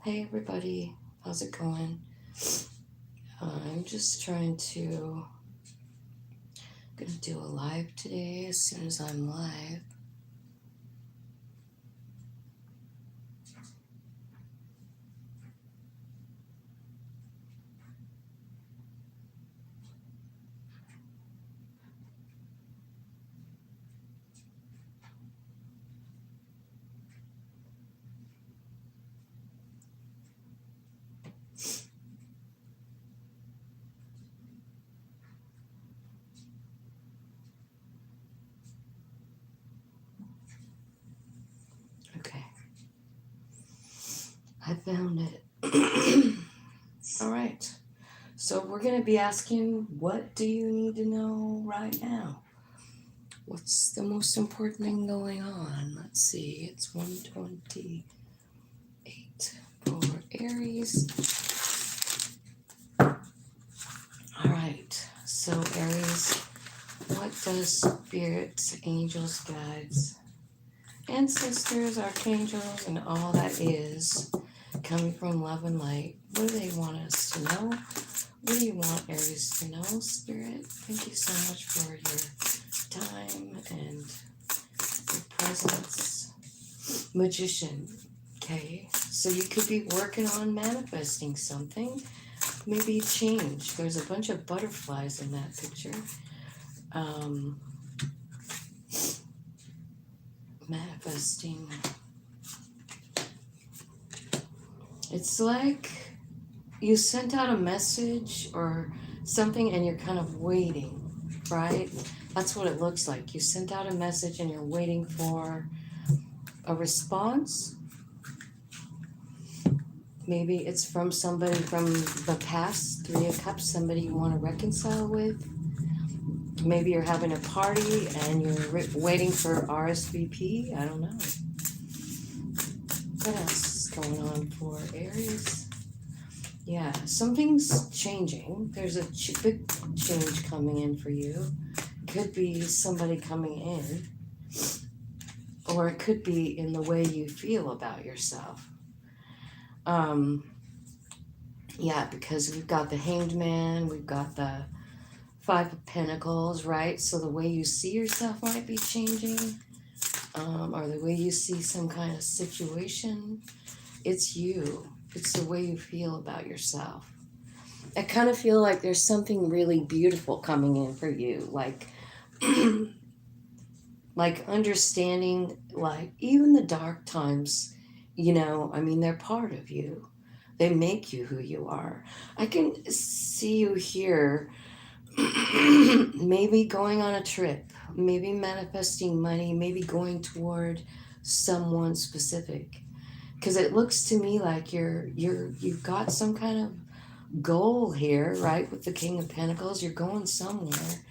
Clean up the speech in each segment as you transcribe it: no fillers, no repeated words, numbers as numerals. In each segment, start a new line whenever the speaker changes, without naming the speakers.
Hey everybody, how's it going? I'm just gonna do a live today as soon as I'm live. Okay, I found it. All right, so we're gonna be asking, what do you need to know right now? What's the most important thing going on? Let's see, it's 128 for Aries. All right, so Aries, what does spirits, angels, guides, ancestors, archangels, and all that is coming from love and light, what do they want us to know? What do you want Aries to know, Spirit? Thank you so much for your time and your presence. Magician, okay? So you could be working on manifesting something, maybe change. There's a bunch of butterflies in that picture. Manifesting. It's like you sent out a message or something and you're kind of waiting, right? That's what it looks like. You sent out a message and you're waiting for a response. Maybe it's from somebody from the past, Three of Cups, somebody you want to reconcile with. Maybe you're having a party and you're waiting for RSVP. I don't know. What else is going on for Aries? Yeah, something's changing. There's a big change coming in for you. Could be somebody coming in, or it could be in the way you feel about yourself. Yeah, because we've got the Hanged Man, we've got the Five of Pentacles, right? So the way you see yourself might be changing, or the way you see some kind of situation. It's you. It's the way you feel about yourself. I kind of feel like there's something really beautiful coming in for you, like like understanding, like even the dark times, I mean, they're part of you. They make you who you are. I can see you here maybe going on a trip, maybe manifesting money, maybe going toward someone specific, because it looks to me like you've got some kind of goal here, right? With the King of Pentacles, you're going somewhere,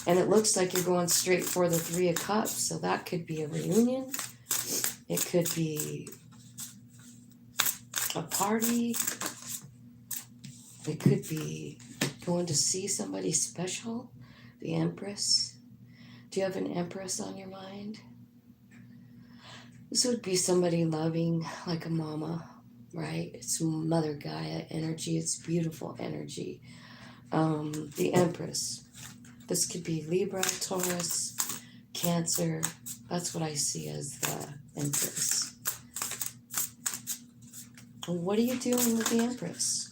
and it looks like you're going straight for the Three of Cups. So that could be a reunion, it could be a party, it could be going to see somebody special. The Empress. Do you have an Empress on your mind? This would be somebody loving, like a mama, right? It's Mother Gaia energy. It's beautiful energy. The Empress. This could be Libra, Taurus, Cancer. That's what I see as the Empress. What are you doing with the Empress?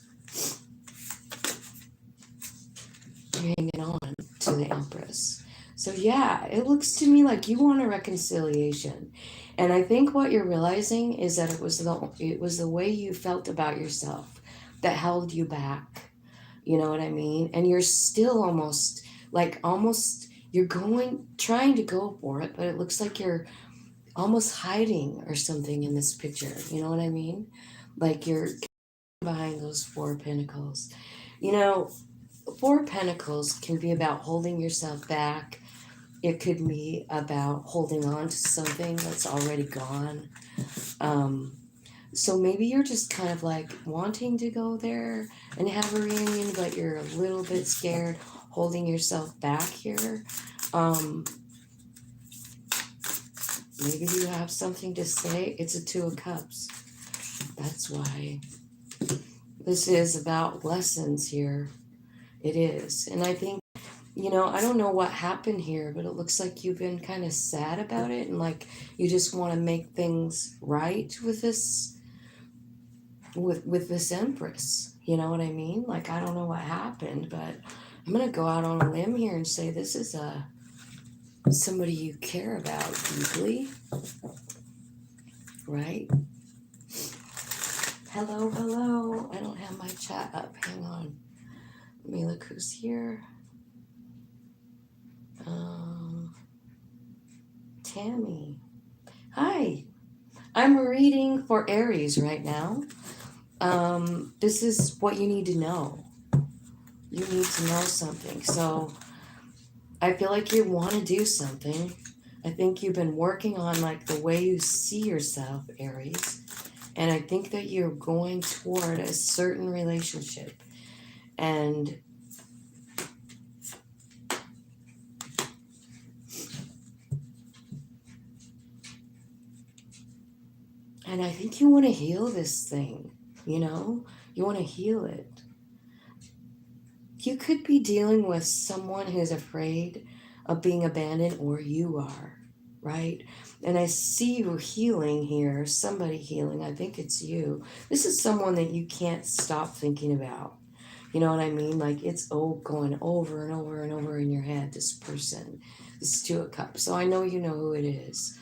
You're hanging on to the Empress. So yeah, it looks to me like you want a reconciliation. And I think what you're realizing is that it was the way you felt about yourself that held you back. You know what I mean? And you're still almost you're trying to go for it, but it looks like you're almost hiding or something in this picture. You know what I mean? Like you're behind those Four of Pentacles. Four of Pentacles can be about holding yourself back. It could be about holding on to something that's already gone. So maybe you're just kind of like wanting to go there and have a reunion, but you're a little bit scared, holding yourself back here. Maybe you have something to say. It's a Two of Cups. That's why this is about lessons here. It is. And I think, I don't know what happened here, but it looks like you've been kind of sad about it, and like you just want to make things right with this with this Empress. You know what I mean? Like, I don't know what happened, but I'm going to go out on a limb here and say this is somebody you care about deeply, right? Hello, hello. I don't have my chat up. Hang on. Let me look who's here. Tammy. Hi. I'm reading for Aries right now. This is what you need to know. You need to know something. So I feel like you want to do something. I think you've been working on like the way you see yourself, Aries. And I think that you're going toward a certain relationship. And I think you want to heal this thing, you want to heal it. You could be dealing with someone who's afraid of being abandoned, or you are, right? And I see you healing here, somebody healing. I think it's you. This is someone that you can't stop thinking about. You know what I mean? Like it's going over and over and over in your head, this person, this Two of Cups. So I know you know who it is.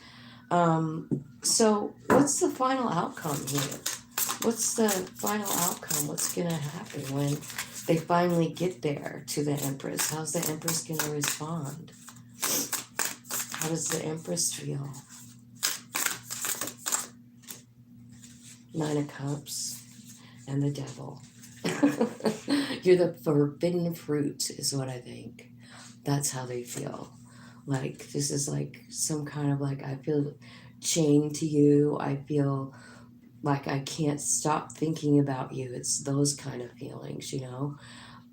So what's the final outcome here? What's the final outcome? What's going to happen when they finally get there to the Empress? How's the Empress going to respond? How does the Empress feel? Nine of Cups and the Devil. You're the forbidden fruit is what I think. That's how they feel. Like this is like some kind of like I feel chained to you. I feel like I can't stop thinking about you. It's those kind of feelings,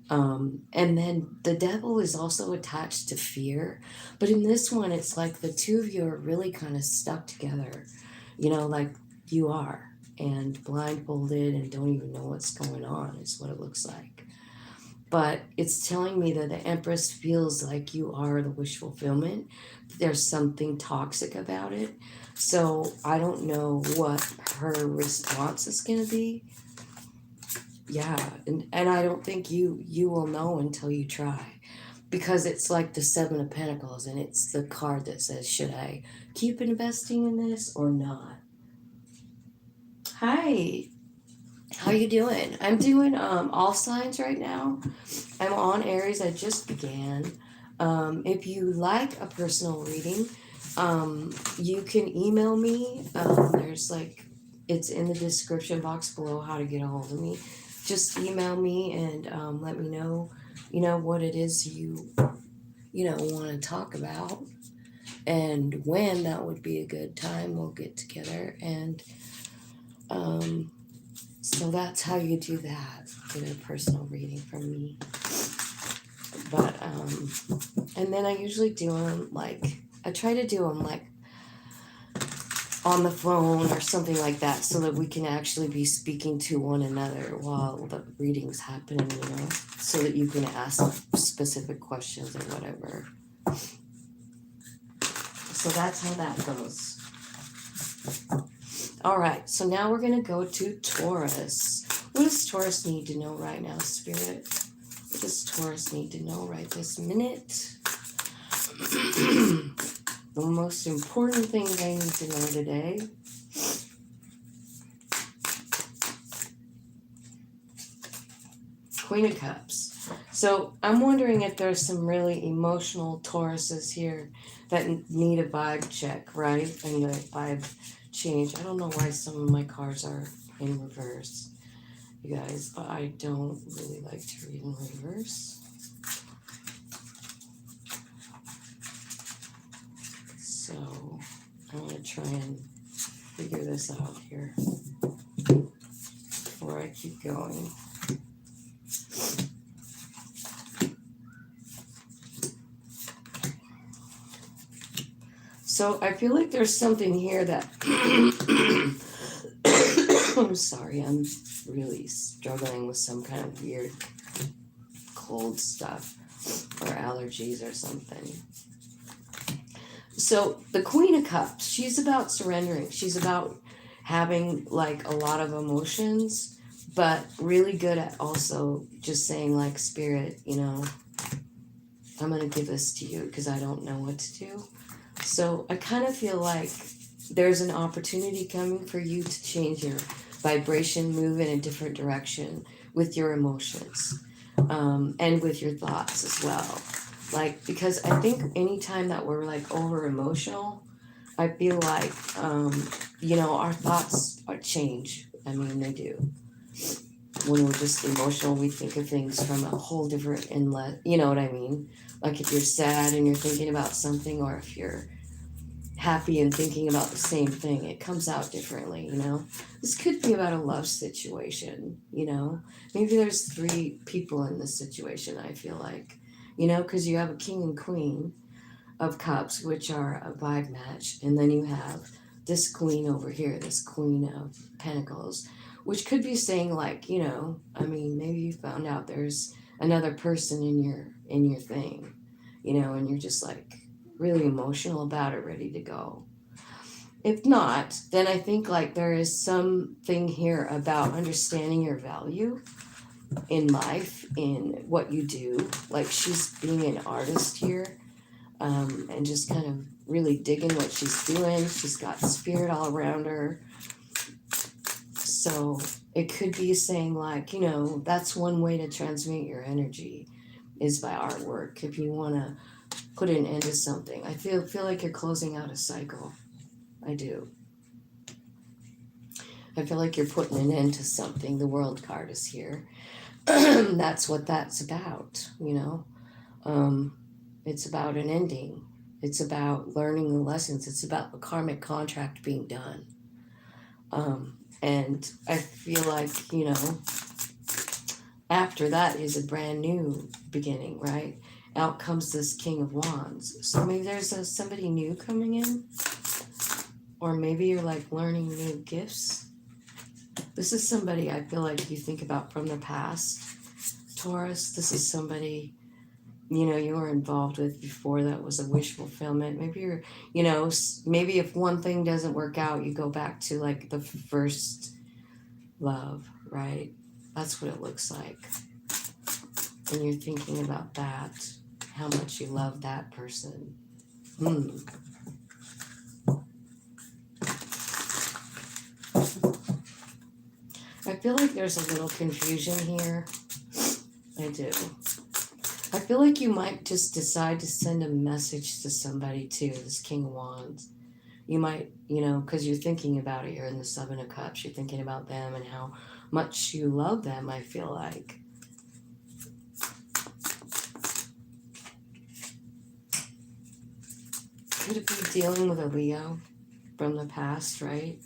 And then the Devil is also attached to fear. But in this one, it's like the two of you are really kind of stuck together, like you are, and blindfolded and don't even know what's going on is what it looks like. But it's telling me that the Empress feels like you are the wish fulfillment. There's something toxic about it. So I don't know what her response is going to be. Yeah, and I don't think you will know until you try. Because it's like the Seven of Pentacles, and it's the card that says, should I keep investing in this or not? Hi. How you doing? I'm doing all signs right now. I'm on Aries. I just began. If you like a personal reading, you can email me. There's it's in the description box below how to get a hold of me. Just email me and let me know, what it is you want to talk about, and when that would be a good time. We'll get together and so that's how you do that, get a personal reading from me. But, and then I usually do them I try to do them on the phone or something like that so that we can actually be speaking to one another while the reading's happening, so that you can ask specific questions or whatever. So that's how that goes. All right, so now we're going to go to Taurus. What does Taurus need to know right now, Spirit? What does Taurus need to know right this minute? The most important thing they need to know today. Queen of Cups. So I'm wondering if there's some really emotional Tauruses here that need a vibe check, right? And the vibe change. I don't know why some of my cards are in reverse, you guys, but I don't really like to read in reverse. So I'm going to try and figure this out here before I keep going. So I feel like there's something here that I'm sorry, I'm really struggling with some kind of weird cold stuff or allergies or something. So the Queen of Cups, she's about surrendering. She's about having like a lot of emotions, but really good at also just saying like, Spirit, you know, I'm going to give this to you because I don't know what to do. So I kind of feel like there's an opportunity coming for you to change your vibration, move in a different direction with your emotions, and with your thoughts as well. Like, because I think anytime that we're like over emotional, I feel like, you know, our thoughts are change. I mean, they do. When we're just emotional, we think of things from a whole different inlet. You know what I mean? Like if you're sad and you're thinking about something, or if you're happy and thinking about the same thing, it comes out differently, you know. This could be about a love situation, you know. Maybe there's 3 people in this situation, I feel like, you know, because you have a king and queen of cups, which are a vibe match, and then you have this queen over here, this queen of pentacles, which could be saying like, you know, I mean, maybe you found out there's another person in your thing, you know, and you're just like really emotional about it, ready to go. If not, then I think like there is something here about understanding your value in life, in what you do. Like she's being an artist here, and just kind of really digging what she's doing. She's got spirit all around her. So it could be saying like, you know, that's one way to transmute your energy is by artwork. If you want to put an end to something, I feel like you're closing out a cycle. I do. I feel like you're putting an end to something. The World card is here. That's what that's about, you know. It's about an ending. It's about learning the lessons. It's about the karmic contract being done. And I feel like, you know, after that is a brand new beginning, right? Out comes this King of Wands. So maybe there's somebody new coming in. Or maybe you're like learning new gifts. This is somebody I feel like you think about from the past. Taurus, this is somebody, you know, you were involved with before that was a wish fulfillment. Maybe you're, you know, maybe if one thing doesn't work out, you go back to like the first love, right? That's what it looks like. And you're thinking about that, how much you love that person. I feel like there's a little confusion here. I do. I feel like you might just decide to send a message to somebody too, this King of Wands. You might, you know, because you're thinking about it. You're in the 7 of Cups. You're thinking about them and how much you love them, I feel like. Could it be dealing with a Leo from the past, right?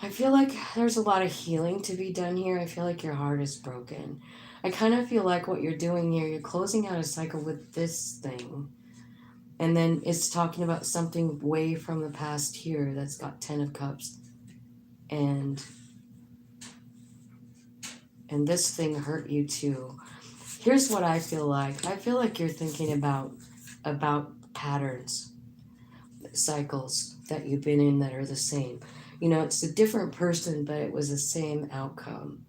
I feel like there's a lot of healing to be done here. I feel like your heart is broken. I kind of feel like what you're doing here, you're closing out a cycle with this thing. And then it's talking about something way from the past here that's got 10 of Cups. And this thing hurt you too. Here's what I feel like. I feel like you're thinking about patterns, cycles that you've been in that are the same. You know, it's a different person, but it was the same outcome.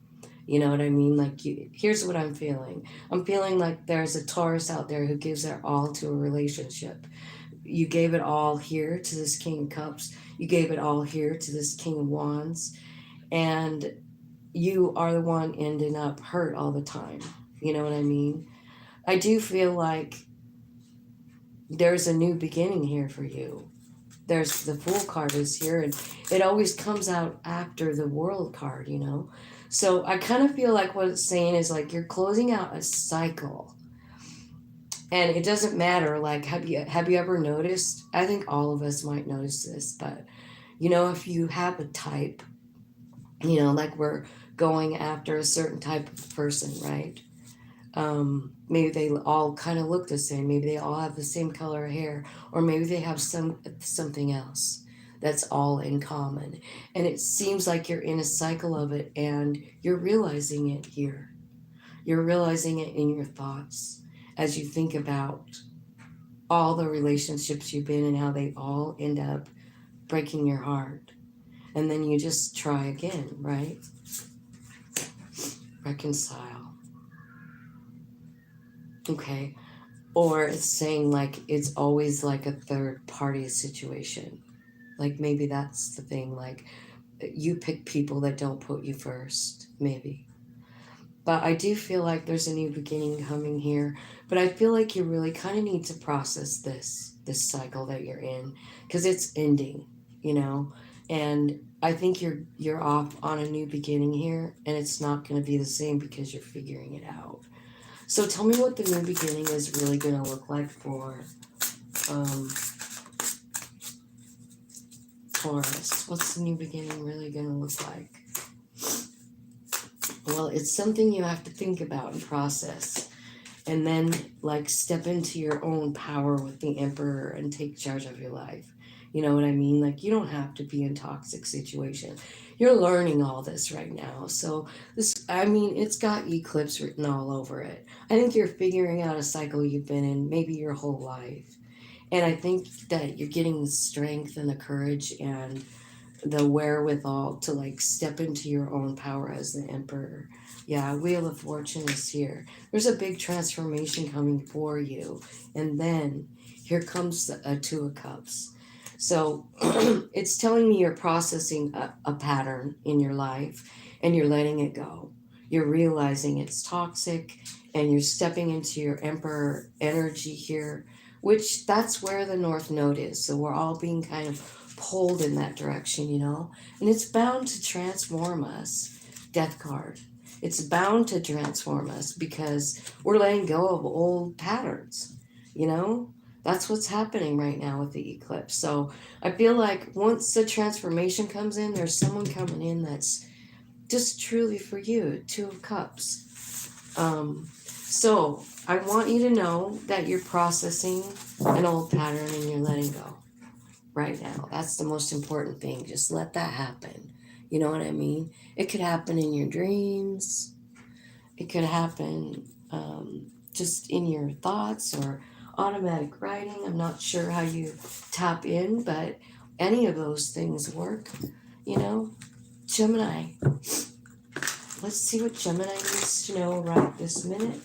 You know what I mean? Like, here's what I'm feeling. I'm feeling like there's a Taurus out there who gives their all to a relationship. You gave it all here to this King of Cups. You gave it all here to this King of Wands. And you are the one ending up hurt all the time. You know what I mean? I do feel like there's a new beginning here for you. There's the Fool card is here, and it always comes out after the World card, you know. So I kind of feel like what it's saying is like you're closing out a cycle, and it doesn't matter. Like, have you ever noticed? I think all of us might notice this, but you know, if you have a type, you know, like we're going after a certain type of person, right? Maybe they all kind of look the same. Maybe they all have the same color of hair, or maybe they have something else. that's all in common. And it seems like you're in a cycle of it, and you're realizing it here. You're realizing it in your thoughts as you think about all the relationships you've been in, how they all end up breaking your heart. And then you just try again, right? Reconcile. Okay. Or it's saying like it's always like a third party situation. Like maybe that's the thing. Like you pick people that don't put you first, maybe. But I do feel like there's a new beginning coming here. But I feel like you really kind of need to process this cycle that you're in, because it's ending, you know. And I think you're off on a new beginning here, and it's not going to be the same because you're figuring it out. So tell me what the new beginning is really going to look like for Taurus. What's the new beginning really going to look like? Well, it's something you have to think about and process. And then, like, step into your own power with the Emperor and take charge of your life. You know what I mean? Like, you don't have to be in toxic situation. You're learning all this right now. So, I mean, it's got eclipse written all over it. I think you're figuring out a cycle you've been in maybe your whole life. And I think that you're getting the strength and the courage and the wherewithal to like step into your own power as the Emperor. Yeah, Wheel of Fortune is here. There's a big transformation coming for you. And then here comes the Two of Cups. So it's telling me you're processing a pattern in your life and you're letting it go. You're realizing it's toxic and you're stepping into your Emperor energy here, which that's where the North Node is. So we're all being kind of pulled in that direction, you know, and it's bound to transform us. Death card. It's bound to transform us because we're letting go of old patterns, you know. That's what's happening right now with the eclipse. So I feel like once the transformation comes in, there's someone coming in that's just truly for you. Two of Cups. So I want you to know that you're processing an old pattern and you're letting go right now. That's the most important thing. Just let that happen. You know what I mean? It could happen in your dreams. It could happen just in your thoughts or automatic writing. I'm not sure how you tap in, but any of those things work. You know, Gemini. Let's see what Gemini needs to know right this minute.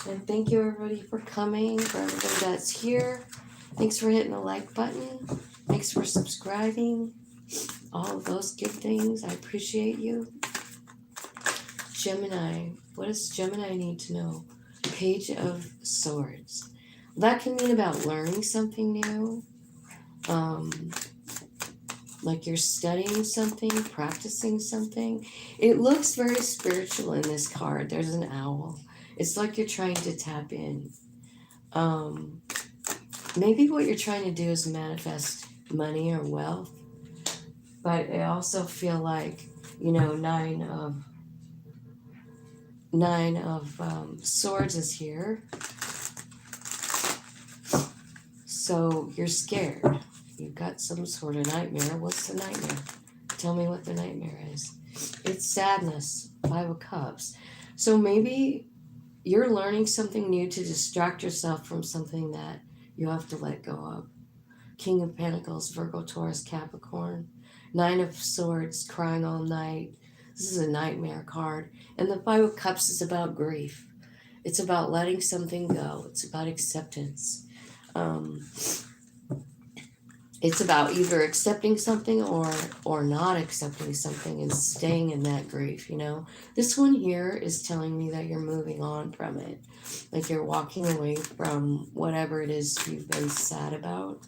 And thank you everybody for coming, for everybody that's here. Thanks for hitting the like button. Thanks for subscribing. All of those good things. I appreciate you. Gemini. What does Gemini need to know? Page of Swords. That can mean about learning something new. Like you're studying something, practicing something. It looks very spiritual in this card. There's an owl. It's like you're trying to tap in. Maybe what you're trying to do is manifest money or wealth. But I also feel like, you know, nine of swords is here. So you're scared. You've got some sort of nightmare. What's the nightmare? Tell me what the nightmare is. It's sadness. 5 of Cups. So maybe you're learning something new to distract yourself from something that you have to let go of. King of Pentacles, Virgo, Taurus, Capricorn. 9 of Swords, crying all night. This is a nightmare card. And the 5 of Cups is about grief. It's about letting something go. It's about acceptance. It's about either accepting something or not accepting something and staying in that grief, you know. This one here is telling me that you're moving on from it. Like you're walking away from whatever it is you've been sad about.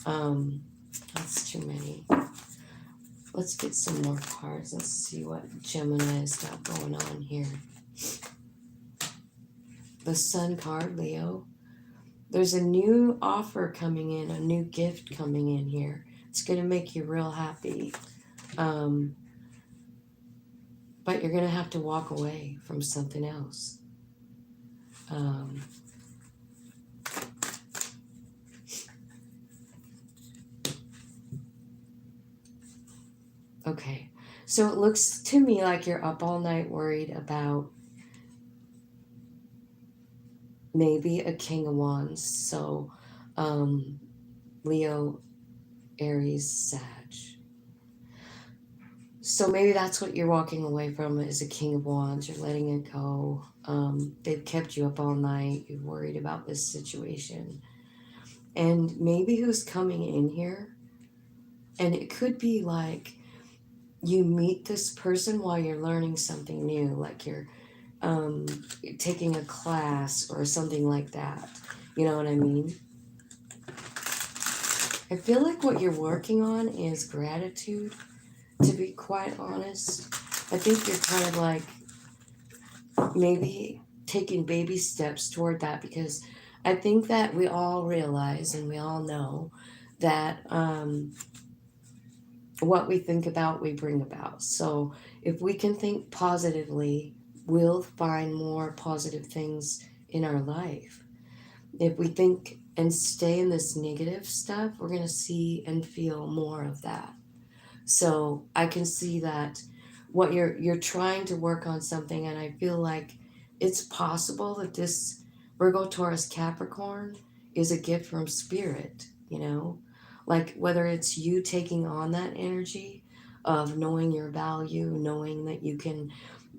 That's too many. Let's get some more cards. Let's see what Gemini has got going on here. The Sun card, Leo. There's a new offer coming in, a new gift coming in here. It's going to make you real happy. But you're going to have to walk away from something else. Okay. So it looks to me like you're up all night worried about maybe a King of Wands. So Leo, Aries, Sag. So maybe that's what you're walking away from is a King of Wands. You're letting it go. They've kept you up all night. You're worried about this situation. And maybe who's coming in here, and it could be like you meet this person while you're learning something new, like you're taking a class or something like that. You know what I mean? I feel like what you're working on is gratitude, to be quite honest. I think you're kind of like maybe taking baby steps toward that, because I think that we all realize and we all know that what we think about, we bring about. So if we can think positively, we'll find more positive things in our life. If we think and stay in this negative stuff, we're going to see and feel more of that. So I can see that what you're trying to work on something, and I feel like it's possible that this Virgo, Taurus, Capricorn is a gift from spirit, you know? Like whether it's you taking on that energy of knowing your value, knowing that you can,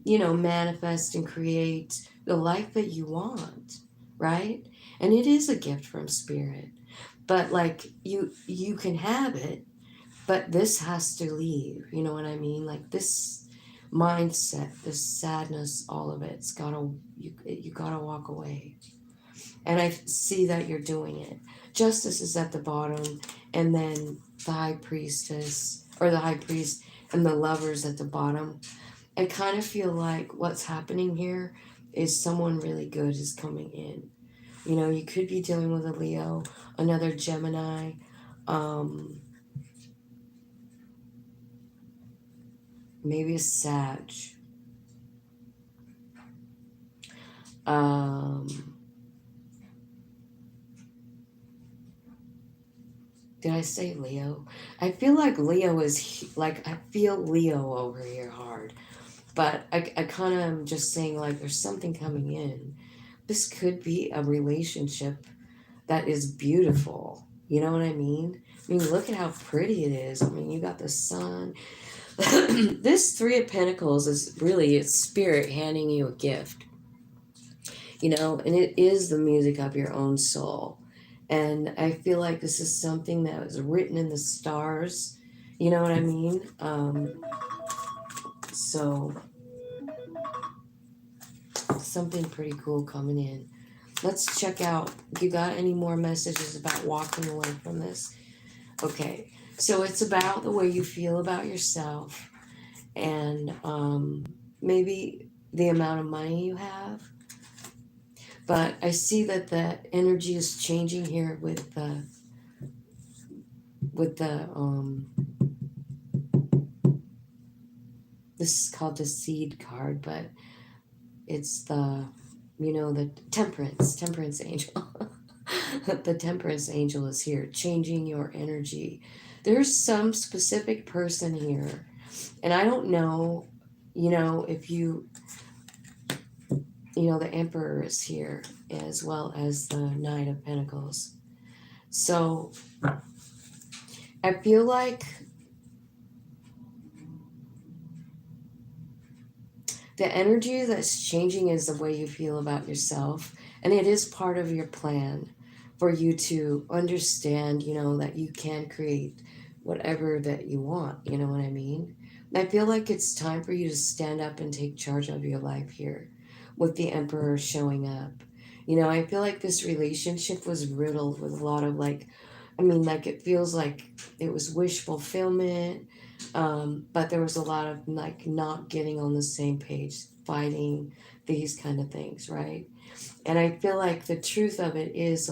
manifest and create the life that you want, right? And it is a gift from spirit. But like you can have it, but this has to leave. You know what I mean? Like this mindset, this sadness, all of it's gotta you gotta walk away. And I see that you're doing it. Justice is at the bottom, and then the high priestess or the high priest and the lovers at the bottom. I kind of feel like what's happening here is someone really good is coming in. You could be dealing with a Leo, another Gemini, maybe a Sag. Um, did I say Leo? I feel like Leo is like I feel Leo over here hard, but I kind of am just saying like there's something coming in. This could be a relationship that is beautiful. You know what I mean? I mean, look at how pretty it is. I mean, you got the sun. This Three of Pentacles is really it's spirit handing you a gift, and it is the music of your own soul. And I feel like this is something that was written in the stars. You know what I mean? So something pretty cool coming in. Let's check out. You got any more messages about walking away from this? Okay. So it's about the way you feel about yourself, and maybe the amount of money you have. But I see that the energy is changing here with the this is called the seed card, but it's the temperance angel. The temperance angel is here, changing your energy. There's some specific person here, and I don't know, if the emperor is here as well as the Knight of Pentacles. So I feel like the energy that's changing is the way you feel about yourself, and it is part of your plan for you to understand, that you can create whatever that you want, you know what I mean? I feel like it's time for you to stand up and take charge of your life here with the Emperor showing up. I feel like this relationship was riddled with a lot of it feels like it was wish fulfillment, but there was a lot of not getting on the same page, fighting, these kind of things, right? And I feel like the truth of it is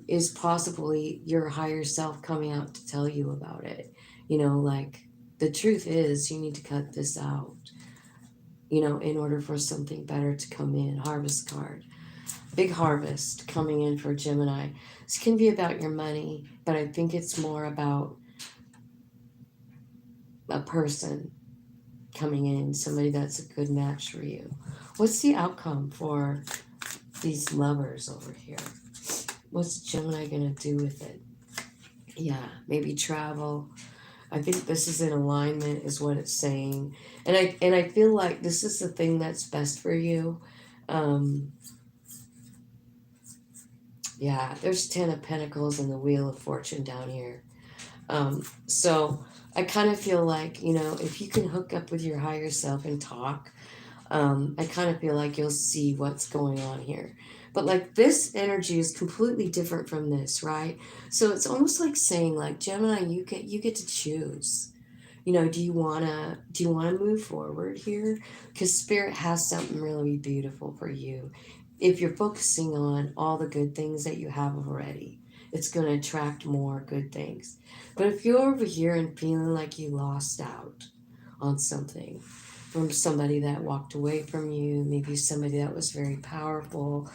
is possibly your higher self coming out to tell you about it. The truth is you need to cut this out, in order for something better to come in. Harvest card. Big harvest coming in for Gemini. This can be about your money, but I think it's more about a person coming in, somebody that's a good match for you. What's the outcome for these lovers over here? What's Gemini going to do with it? Yeah, maybe travel. I think this is in alignment is what it's saying. And I feel like this is the thing that's best for you. Yeah, there's 10 of Pentacles and the Wheel of Fortune down here. So I kind of feel like, you know, if you can hook up with your higher self and talk, I kind of feel like you'll see what's going on here. But like this energy is completely different from this, right? So it's almost like saying, like, Gemini, you get to choose. You know, do you wanna move forward here? Because Spirit has something really beautiful for you. If you're focusing on all the good things that you have already, it's going to attract more good things. But if you're over here and feeling like you lost out on something from somebody that walked away from you, maybe somebody that was very powerful,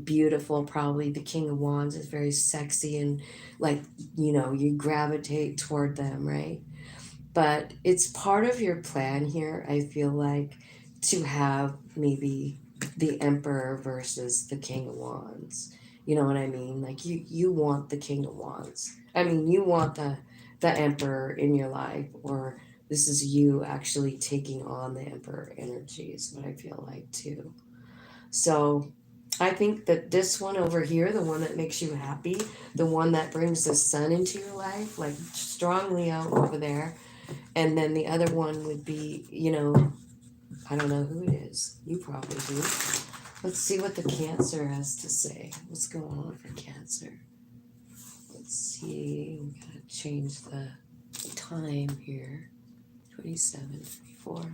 beautiful, probably the King of Wands is very sexy and like, you know, you gravitate toward them, right? But it's part of your plan here, I feel like, to have maybe the Emperor versus the King of Wands. You know what I mean? Like you want the King of Wands. I mean, you want the Emperor in your life, or this is you actually taking on the Emperor energy is what I feel like too. So I think that this one over here, the one that makes you happy, the one that brings the sun into your life, like strong Leo over there, and then the other one would be, you know, I don't know who it is. You probably do. Let's see what the Cancer has to say. What's going on for Cancer? Let's see. We gotta change the time here. 27:34.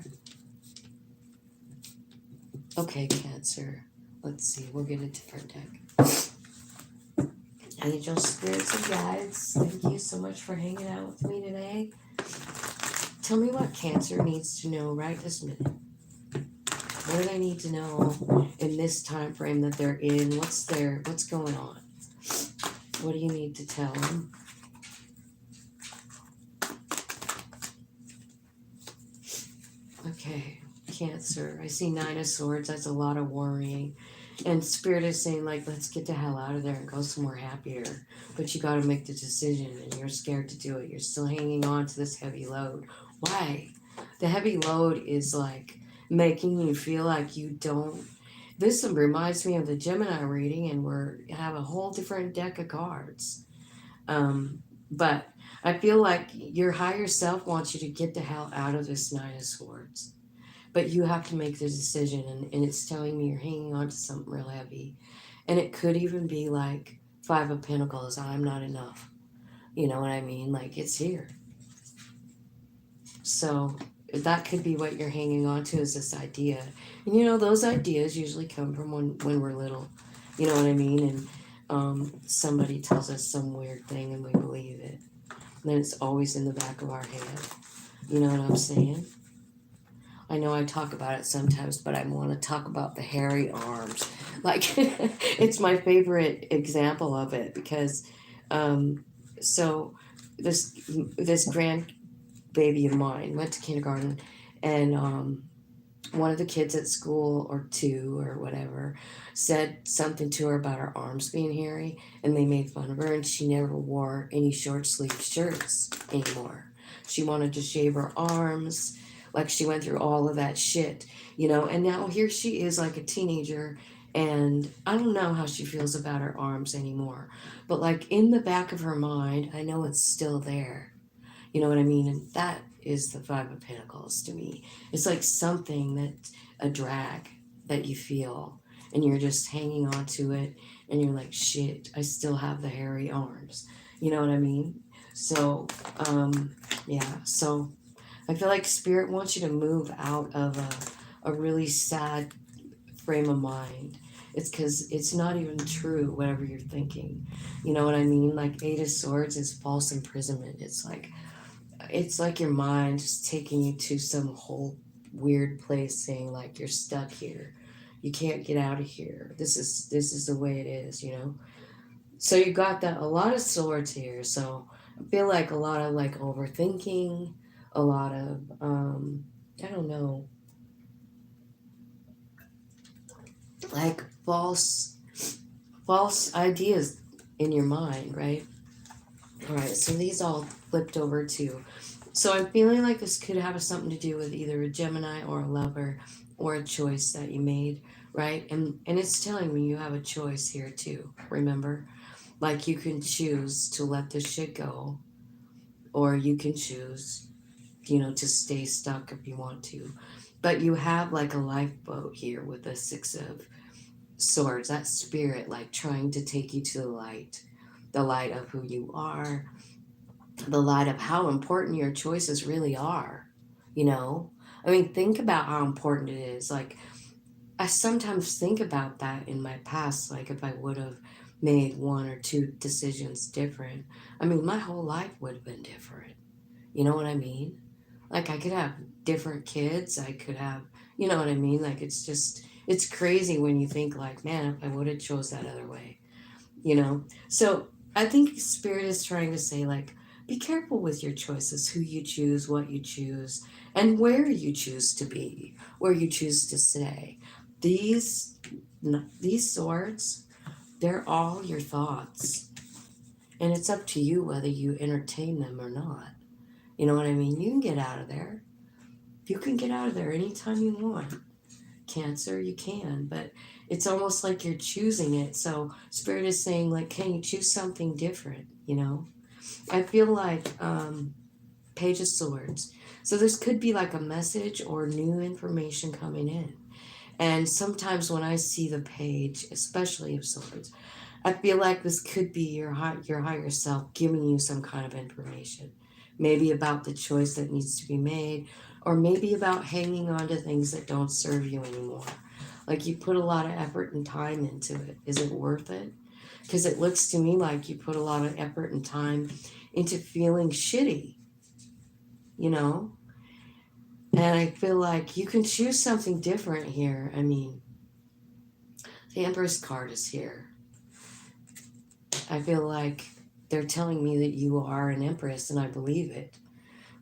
Okay, Cancer. Let's see. We'll get a different deck. Angel, spirits, and guides, thank you so much for hanging out with me today. Tell me what Cancer needs to know right this minute. What do they need to know in this time frame that they're in? What's going on? What do you need to tell them? Okay, Cancer. I see 9 of Swords. That's a lot of worrying. And Spirit is saying, like, let's get the hell out of there and go somewhere happier. But you got to make the decision, and you're scared to do it. You're still hanging on to this heavy load. Why? The heavy load is like making you feel like you don't. This reminds me of the Gemini reading, and we have a whole different deck of cards. But I feel like your higher self wants you to get the hell out of this 9 of Swords. But you have to make the decision, and it's telling me you're hanging on to something real heavy. And it could even be like 5 of Pentacles, I'm not enough. You know what I mean? Like, it's here. So that could be what you're hanging on to, is this idea. And you know, those ideas usually come from when we're little. You know what I mean? And somebody tells us some weird thing and we believe it. And then it's always in the back of our head. You know what I'm saying? I know I talk about it sometimes, but I want to talk about the hairy arms. Like, it's my favorite example of it because, so this grandbaby of mine went to kindergarten, and one of the kids at school, or two or whatever, said something to her about her arms being hairy, and they made fun of her, and she never wore any short sleeve shirts anymore. She wanted to shave her arms. Like, she went through all of that shit, you know, and now here she is like a teenager, and I don't know how she feels about her arms anymore. But like in the back of her mind, I know it's still there. You know what I mean? And that is the 5 of Pentacles to me. It's like something that's a drag that you feel, and you're just hanging on to it, and you're like, shit, I still have the hairy arms. You know what I mean? So, yeah, so I feel like Spirit wants you to move out of a really sad frame of mind. It's because it's not even true, whatever you're thinking. You know what I mean? Like 8 of Swords is false imprisonment. It's like your mind just taking you to some whole weird place, saying like, you're stuck here. You can't get out of here. This is the way it is, you know? So you got that, a lot of swords here. So I feel like a lot of like overthinking, a lot of, I don't know, like false ideas in your mind, right? All right, so these all flipped over too. So I'm feeling like this could have something to do with either a Gemini or a lover or a choice that you made, right? And it's telling me you have a choice here too. Remember, like you can choose to let this shit go, or you can choose, to stay stuck if you want to. But you have like a lifeboat here with the Six of Swords, that spirit like trying to take you to the light of who you are, the light of how important your choices really are. You know, I mean, think about how important it is. Like, I sometimes think about that in my past, like if I would have made one or two decisions different, I mean, my whole life would have been different. You know what I mean? Like, I could have different kids. I could have, you know what I mean? Like, it's crazy when you think, like, man, if I would have chose that other way, you know? So I think Spirit is trying to say, like, be careful with your choices, who you choose, what you choose, and where you choose to be, where you choose to stay. These, these swords, they're all your thoughts. And it's up to you whether you entertain them or not. You know what I mean? You can get out of there. You can get out of there anytime you want. Cancer, you can, but it's almost like you're choosing it. So Spirit is saying, like, can you choose something different? I feel like Page of Swords. So this could be like a message or new information coming in. And sometimes when I see the page, especially of Swords, I feel like this could be your higher self giving you some kind of information. Maybe about the choice that needs to be made, or maybe about hanging on to things that don't serve you anymore. Like you put a lot of effort and time into it. Is it worth it? Because it looks to me like you put a lot of effort and time into feeling shitty, you know? And I feel like you can choose something different here. I mean, the Empress card is here. I feel like they're telling me that you are an empress, and I believe it.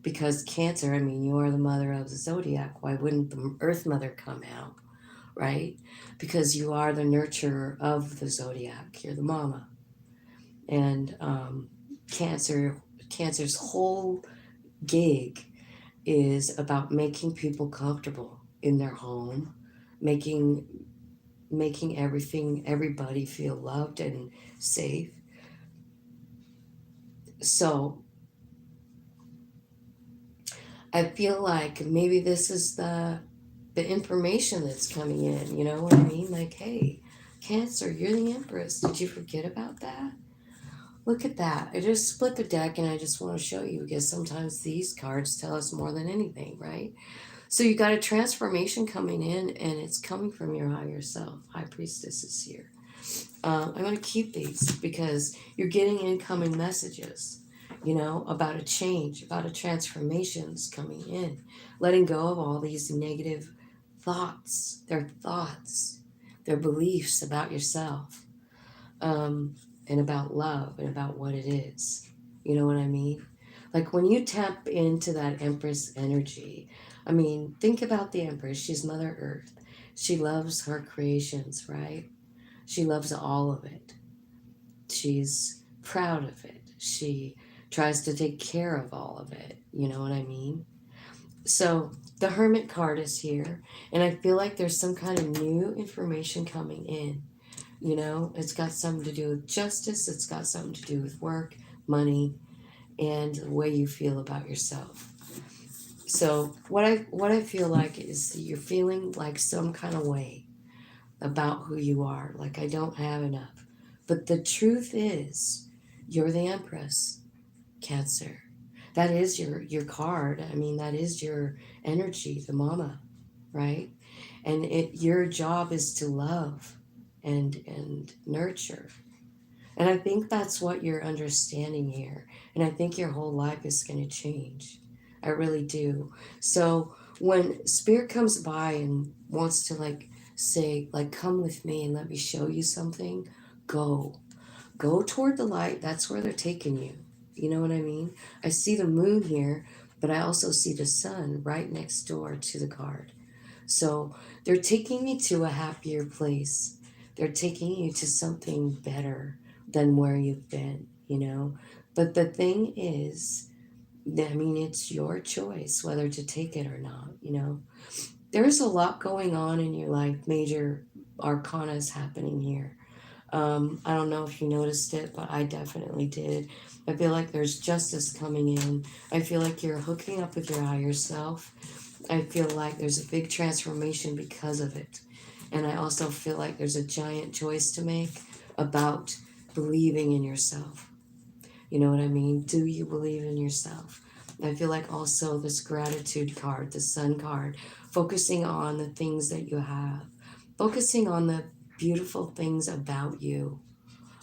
Because Cancer, I mean, you are the mother of the zodiac. Why wouldn't the Earth Mother come out, right? Because you are the nurturer of the zodiac. You're the mama. And Cancer's whole gig is about making people comfortable in their home, making everybody feel loved and safe. So I feel like maybe this is the information that's coming in, you know what I mean? Like, hey, Cancer, you're the Empress. Did you forget about that? Look at that. I just split the deck and I just want to show you because sometimes these cards tell us more than anything, right? So you got a transformation coming in and it's coming from your higher self. High Priestess is here. I'm going to keep these because you're getting incoming messages, about a change, about a transformations coming in, letting go of all these negative thoughts, their beliefs about yourself, and about love and about what it is. You know what I mean? Like when you tap into that Empress energy, I mean, think about the Empress. She's Mother Earth. She loves her creations, right? She loves all of it. She's proud of it. She tries to take care of all of it. You know what I mean? So the Hermit card is here, and I feel like there's some kind of new information coming in. It's got something to do with justice, it's got something to do with work, money, and the way you feel about yourself. So what I feel like is you're feeling like some kind of way about who you are, like I don't have enough. But the truth is, you're the Empress, Cancer. That is your card. I mean, that is your energy, the mama, right? And your job is to love and nurture. And I think that's what you're understanding here. And I think your whole life is going to change. I really do. So when Spirit comes by and wants to say, come with me and let me show you something, go. Go toward the light. That's where they're taking you. You know what I mean? I see the moon here, but I also see the sun right next door to the card. So they're taking you to a happier place. They're taking you to something better than where you've been, you know? But the thing is, I mean, it's your choice whether to take it or not, you know? There's a lot going on in your life, major arcana is happening here. I don't know if you noticed it, but I definitely did. I feel like there's justice coming in. I feel like you're hooking up with your higher self. I feel like there's a big transformation because of it. And I also feel like there's a giant choice to make about believing in yourself. You know what I mean? Do you believe in yourself? I feel like also this gratitude card, the sun card, focusing on the things that you have, focusing on the beautiful things about you,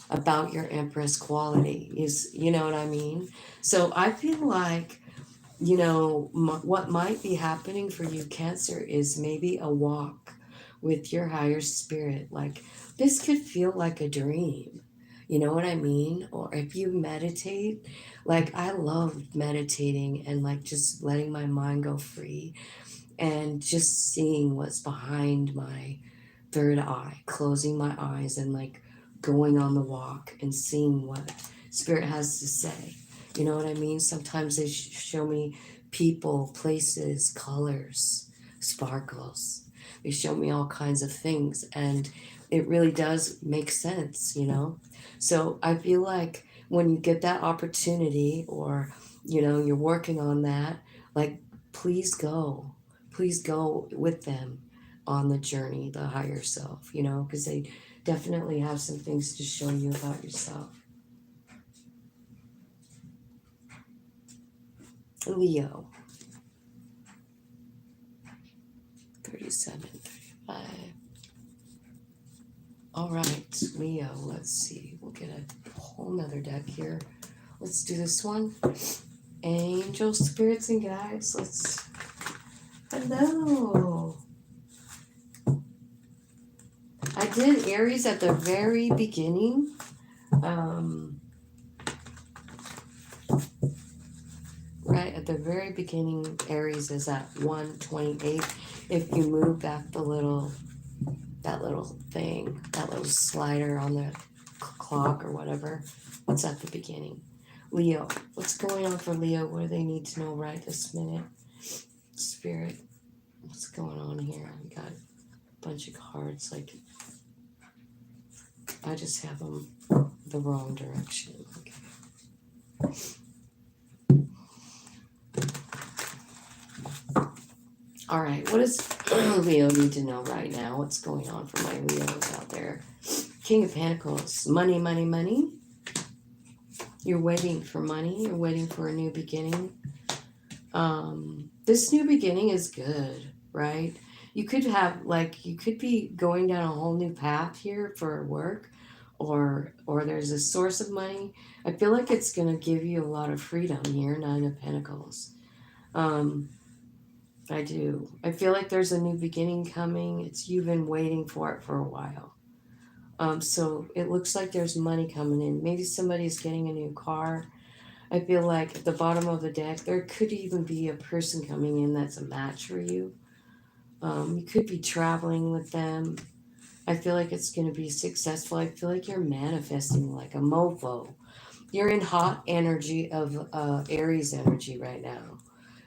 about your empress quality is, you know what I mean? So I feel like, you know, what might be happening for you, Cancer, is maybe a walk with your higher spirit. Like this could feel like a dream. You know what I mean? Or if you meditate, like I love meditating and like just letting my mind go free and just seeing what's behind my third eye, closing my eyes and like going on the walk and seeing what spirit has to say. You know what I mean? Sometimes they show me people, places, colors, sparkles. They show me all kinds of things and it really does make sense, you know? So I feel like when you get that opportunity or, you know, you're working on that, like please go. Please go with them on the journey, the higher self, you know, because they definitely have some things to show you about yourself. Leo, 37, 35. All right, Leo, let's see. We'll get a whole nother deck here. Let's do this one. Angels, spirits, and guides. Let's. Hello. I did Aries at the very beginning. Right at the very beginning, Aries is at 128. If you move back that little thing, that little slider on the clock or whatever, it's at the beginning. Leo, what's going on for Leo? What do they need to know right this minute? Spirit, what's going on here? We got a bunch of cards. Like, I just have them the wrong direction. Okay. All right, what does Leo need to know right now? What's going on for my Leos out there? King of Pentacles, money, money, money. You're waiting for money. You're waiting for a new beginning. This new beginning is good, right? You could have, like, you could be going down a whole new path here for work, or there's a source of money. I feel like it's going to give you a lot of freedom here, Nine of Pentacles. I do. I feel like there's a new beginning coming. You've been waiting for it for a while. So it looks like there's money coming in. Maybe somebody's getting a new car. I feel like at the bottom of the deck, there could even be a person coming in that's a match for you. You could be traveling with them. I feel like it's going to be successful. I feel like you're manifesting like a mofo. You're in hot energy of Aries energy right now,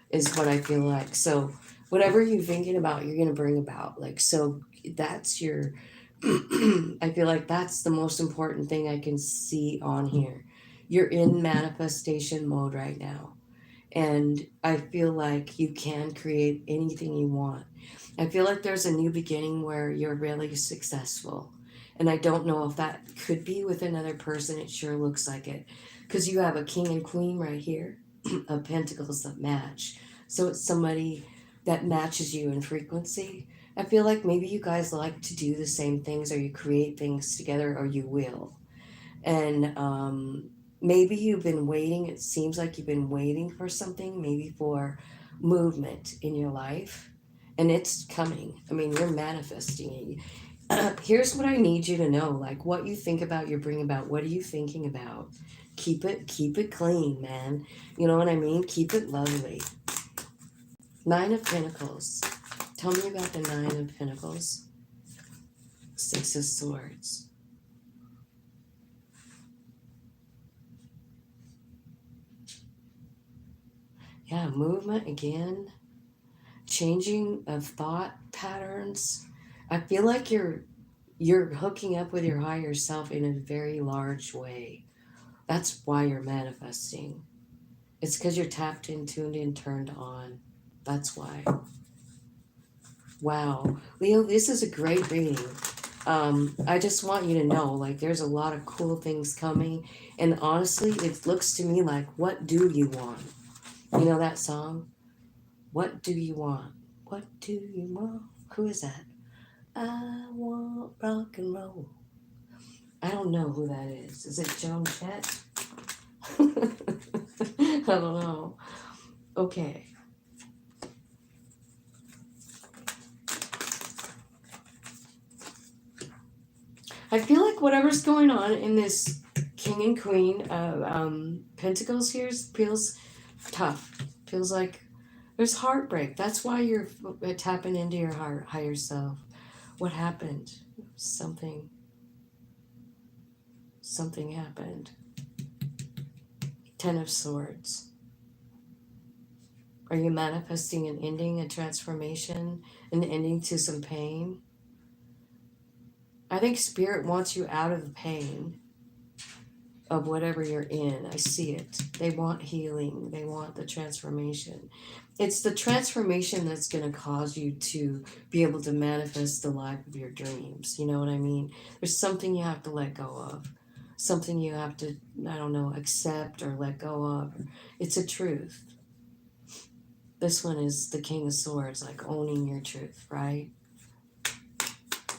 is what I feel like. So whatever you're thinking about, you're going to bring about. Like, so that's your, I feel like that's the most important thing I can see on here. You're in manifestation mode right now. And I feel like you can create anything you want. I feel like there's a new beginning where you're really successful. And I don't know if that could be with another person. It sure looks like it. Because you have a king and queen right here of pentacles that match. So it's somebody that matches you in frequency. I feel like maybe you guys like to do the same things, or you create things together, or you will. And maybe you've been waiting. It seems like you've been waiting for something, maybe for movement in your life. And it's coming. I mean, you're manifesting it. Here's what I need you to know. Like, what you think about, you bring about. What are you thinking about? Keep it clean, man. You know what I mean? Keep it lovely. Nine of Pentacles. Tell me about the Nine of Pentacles. Six of Swords. Yeah, movement again. Changing of thought patterns. I feel like you're hooking up with your higher self in a very large way. That's why you're manifesting. It's because you're tapped in, tuned in, turned on. That's why. Wow. Leo, this is a great reading. I just want you to know, like, there's a lot of cool things coming. And honestly, it looks to me like, what do you want? You know that song? What do you want? What do you want? Who is that? I want rock and roll. I don't know who that is. Is it Joan Jett? I don't know. Okay. I feel like whatever's going on in this King and Queen of Pentacles here feels tough. Feels like there's heartbreak. That's why you're tapping into your higher self. What happened? Something happened. Ten of Swords. Are you manifesting an ending, a transformation, an ending to some pain? I think Spirit wants you out of the pain of whatever you're in. I see it. They want healing. They want the transformation. It's the transformation that's going to cause you to be able to manifest the life of your dreams. You know what I mean? There's something you have to let go of. Something you have to, I don't know, accept or let go of. It's a truth. This one is the King of Swords, like owning your truth, right?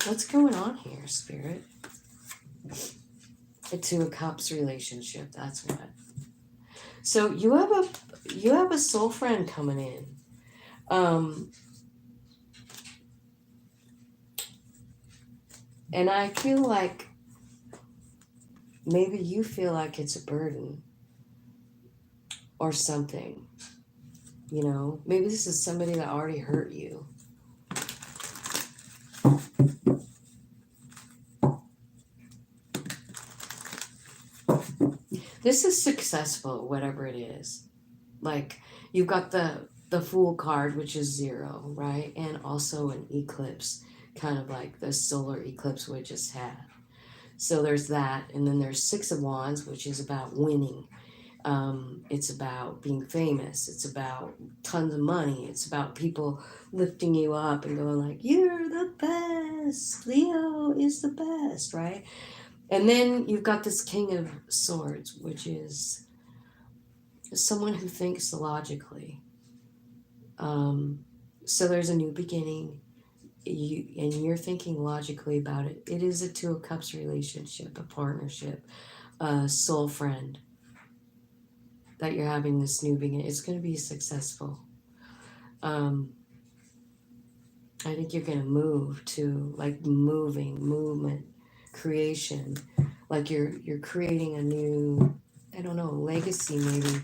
What's going on here, Spirit? A Two of Cups relationship, that's what. So you have a soul friend coming in. And I feel like maybe you feel like it's a burden or something. You know, maybe this is somebody that already hurt you. This is successful, whatever it is. Like, you've got the Fool card, which is 0, right? And also an eclipse, kind of like the solar eclipse we just had. So there's that. And then there's 6 of Wands, which is about winning. It's about being famous. It's about tons of money. It's about people lifting you up and going like, you're the best. Leo is the best, right? And then you've got this King of Swords, which is someone who thinks logically. So there's a new beginning, and you're thinking logically about it. It is a Two of Cups relationship, a partnership, a soul friend that you're having this new beginning. It's going to be successful. I think you're going to move to like movement, creation. Like you're creating a new, I don't know, legacy maybe.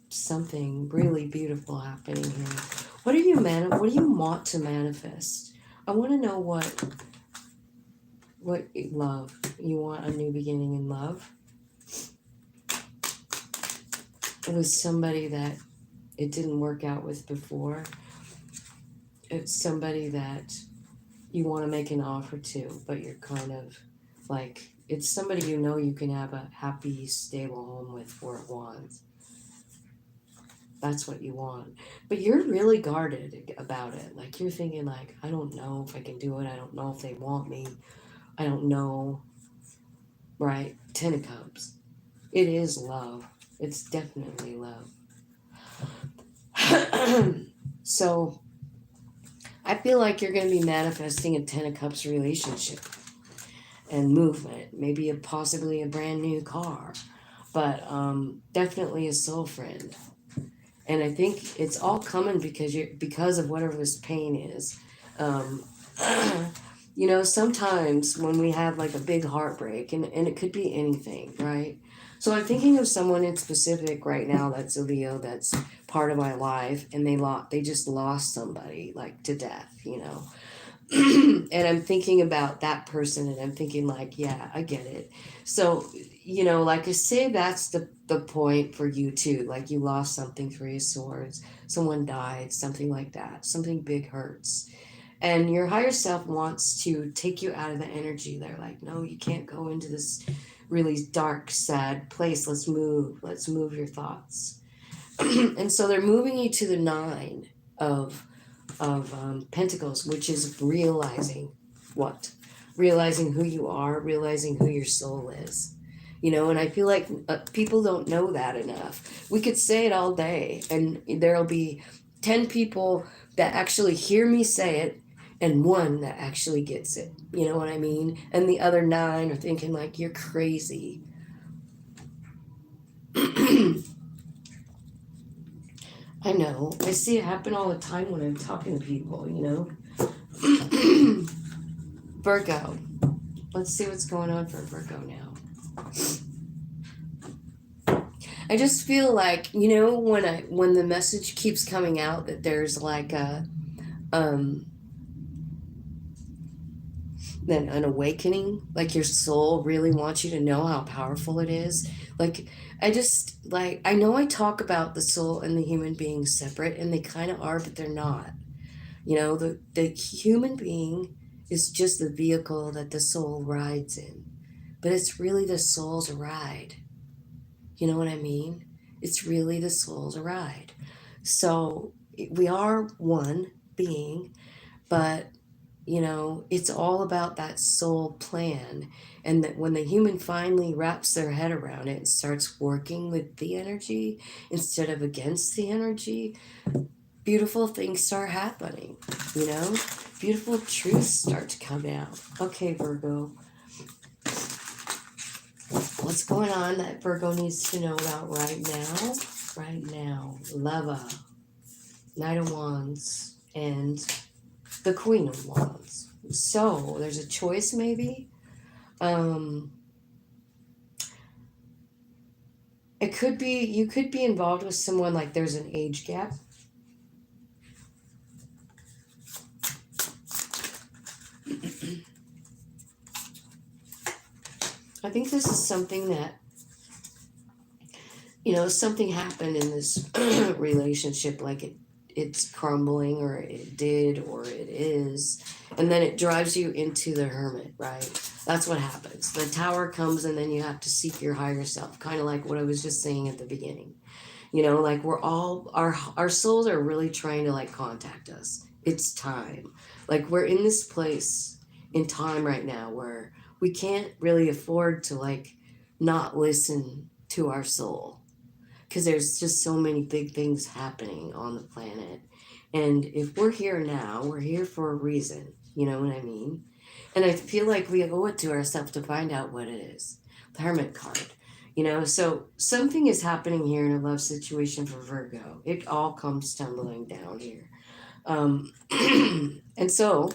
Something really beautiful happening here. What do you want to manifest? I want to know what love. You want a new beginning in love? It was somebody that it didn't work out with before. It's somebody that you want to make an offer to, but you're kind of like, it's somebody you know you can have a happy, stable home with, 4 of Wands. That's what you want. But you're really guarded about it. Like, you're thinking like, I don't know if I can do it. I don't know if they want me. I don't know. Right? 10 of Cups. It is love. It's definitely love. So I feel like you're going to be manifesting a 10 of Cups relationship and movement. Maybe possibly a brand new car. But definitely a soul friend. And I think it's all coming because of whatever this pain is. You know, sometimes when we have like a big heartbreak, and it could be anything, right? So I'm thinking of someone in specific right now that's a Leo, that's part of my life, and they just lost somebody like to death, you know. And I'm thinking about that person, and I'm thinking like, yeah, I get it. So, you know, like I say, that's the point for you too. Like you lost something, Three of Swords, someone died, something like that, something big hurts. And your higher self wants to take you out of the energy. They're like, no, you can't go into this really dark, sad place. Let's move your thoughts. And so they're moving you to the nine of Pentacles, which is realizing what? Realizing who you are, realizing who your soul is. You know, and I feel like people don't know that enough. We could say it all day, and there'll be 10 people that actually hear me say it, and one that actually gets it. You know what I mean? And the other 9 are thinking, like, you're crazy. I know. I see it happen all the time when I'm talking to people, you know? Virgo. Let's see what's going on for Virgo now. I just feel like, you know, when the message keeps coming out that there's like then an awakening, like your soul really wants you to know how powerful it is. Like I know I talk about the soul and the human being separate, and they kind of are, but they're not. You know, the human being is just the vehicle that the soul rides in, but it's really the soul's ride. You know what I mean? It's really the soul's ride. So we are one being, but you know, it's all about that soul plan. And that when the human finally wraps their head around it and starts working with the energy instead of against the energy, beautiful things start happening, you know? Beautiful truths start to come out. Okay, Virgo. What's going on that Virgo needs to know about right now? Right now. Leva, Knight of Wands, and the Queen of Wands. So there's a choice maybe. It could be, you could be involved with someone, like there's an age gap. I think this is something that, you know, something happened in this relationship, like it's crumbling, or it did, or it is, and then it drives you into the Hermit, right? That's what happens. The Tower comes, and then you have to seek your higher self, kind of like what I was just saying at the beginning. You know, like we're all, our souls are really trying to like contact us. It's time. Like we're in this place in time right now where we can't really afford to like not listen to our soul, because there's just so many big things happening on the planet. And if we're here now, we're here for a reason. You know what I mean? And I feel like we owe it to ourselves to find out what it is. The Hermit card. You know, so something is happening here in a love situation for Virgo. It all comes tumbling down here. And so,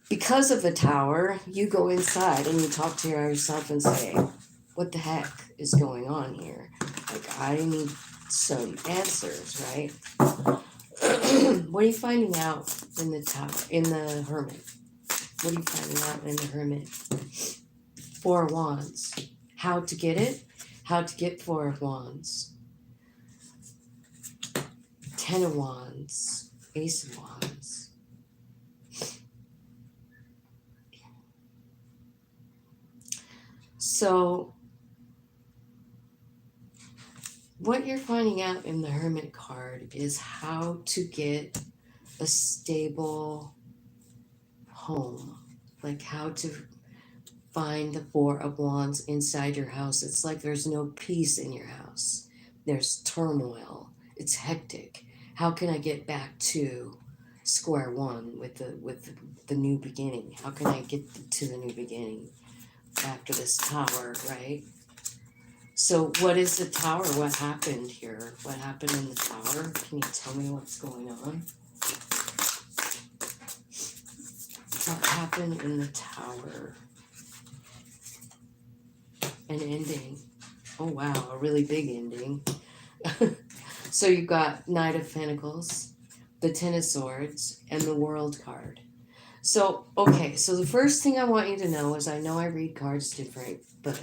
because of the Tower, you go inside and you talk to yourself and say, what the heck is going on here? Like, I need some answers, right? What are you finding out in the Tower, in the Hermit? What are you finding out in the Hermit? 4 of Wands. How to get it? How to get 4 of Wands. 10 of Wands. Ace of Wands. So, what you're finding out in the Hermit card is how to get a stable home. Like how to find the 4 of Wands inside your house. It's like there's no peace in your house. There's turmoil. It's hectic. How can I get back to square one with the new beginning? How can I get to the new beginning after this Tower, right? So what is the Tower? What happened here? What happened in the Tower? Can you tell me what's going on? What happened in the Tower? An ending. Oh, wow, a really big ending. So you've got Knight of Pentacles, the Ten of Swords, and the World card. So, okay, so the first thing I want you to know is I know I read cards different, but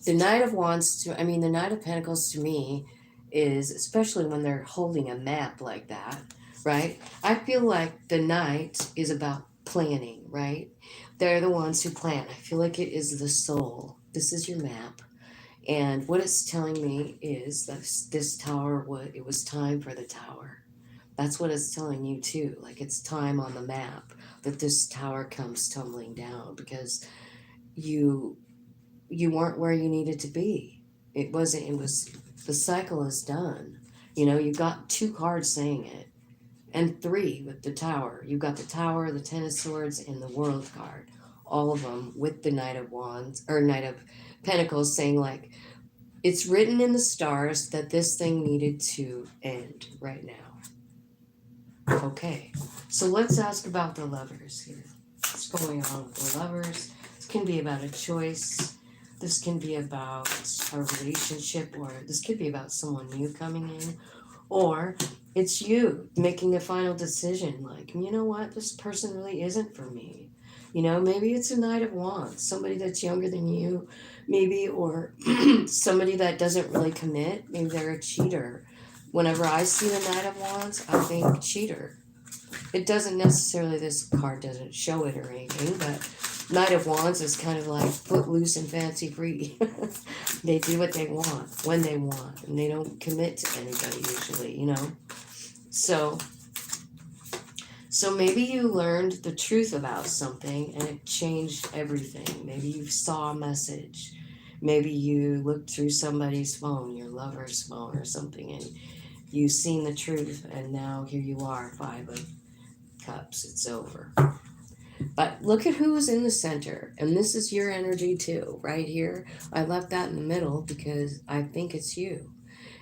the Knight of Wands the Knight of Pentacles to me is, especially when they're holding a map like that, right? I feel like the Knight is about planning, right? They're the ones who plan. I feel like it is the soul. This is your map. And what it's telling me is that this tower, it was time for the tower. That's what it's telling you too. Like it's time on the map that this tower comes tumbling down because you you weren't where you needed to be. It wasn't. It was the cycle is done. You know, you got two cards saying it, and three with the tower. You got the tower, the Ten of Swords, and the World card. All of them with the Knight of Wands or Knight of Pentacles saying like it's written in the stars that this thing needed to end right now. Okay, so let's ask about the lovers here. What's going on with the lovers? This can be about a choice. This can be about a relationship, or this could be about someone new coming in, or it's you making a final decision like, you know what, this person really isn't for me. You know, maybe it's a Knight of Wands, somebody that's younger than you, maybe, or somebody that doesn't really commit. Maybe they're a cheater. Whenever I see the Knight of Wands, I think cheater. It doesn't necessarily, this card doesn't show it or anything, but Knight of Wands is kind of like footloose and fancy free. They do what they want, when they want, and they don't commit to anybody usually, you know? So maybe you learned the truth about something and it changed everything. Maybe you saw a message. Maybe you looked through somebody's phone, your lover's phone or something, and you've seen the truth, and now here you are, 5 of Cups, it's over. But look at who is in the center, and this is your energy too, right here. I left that in the middle because I think it's you.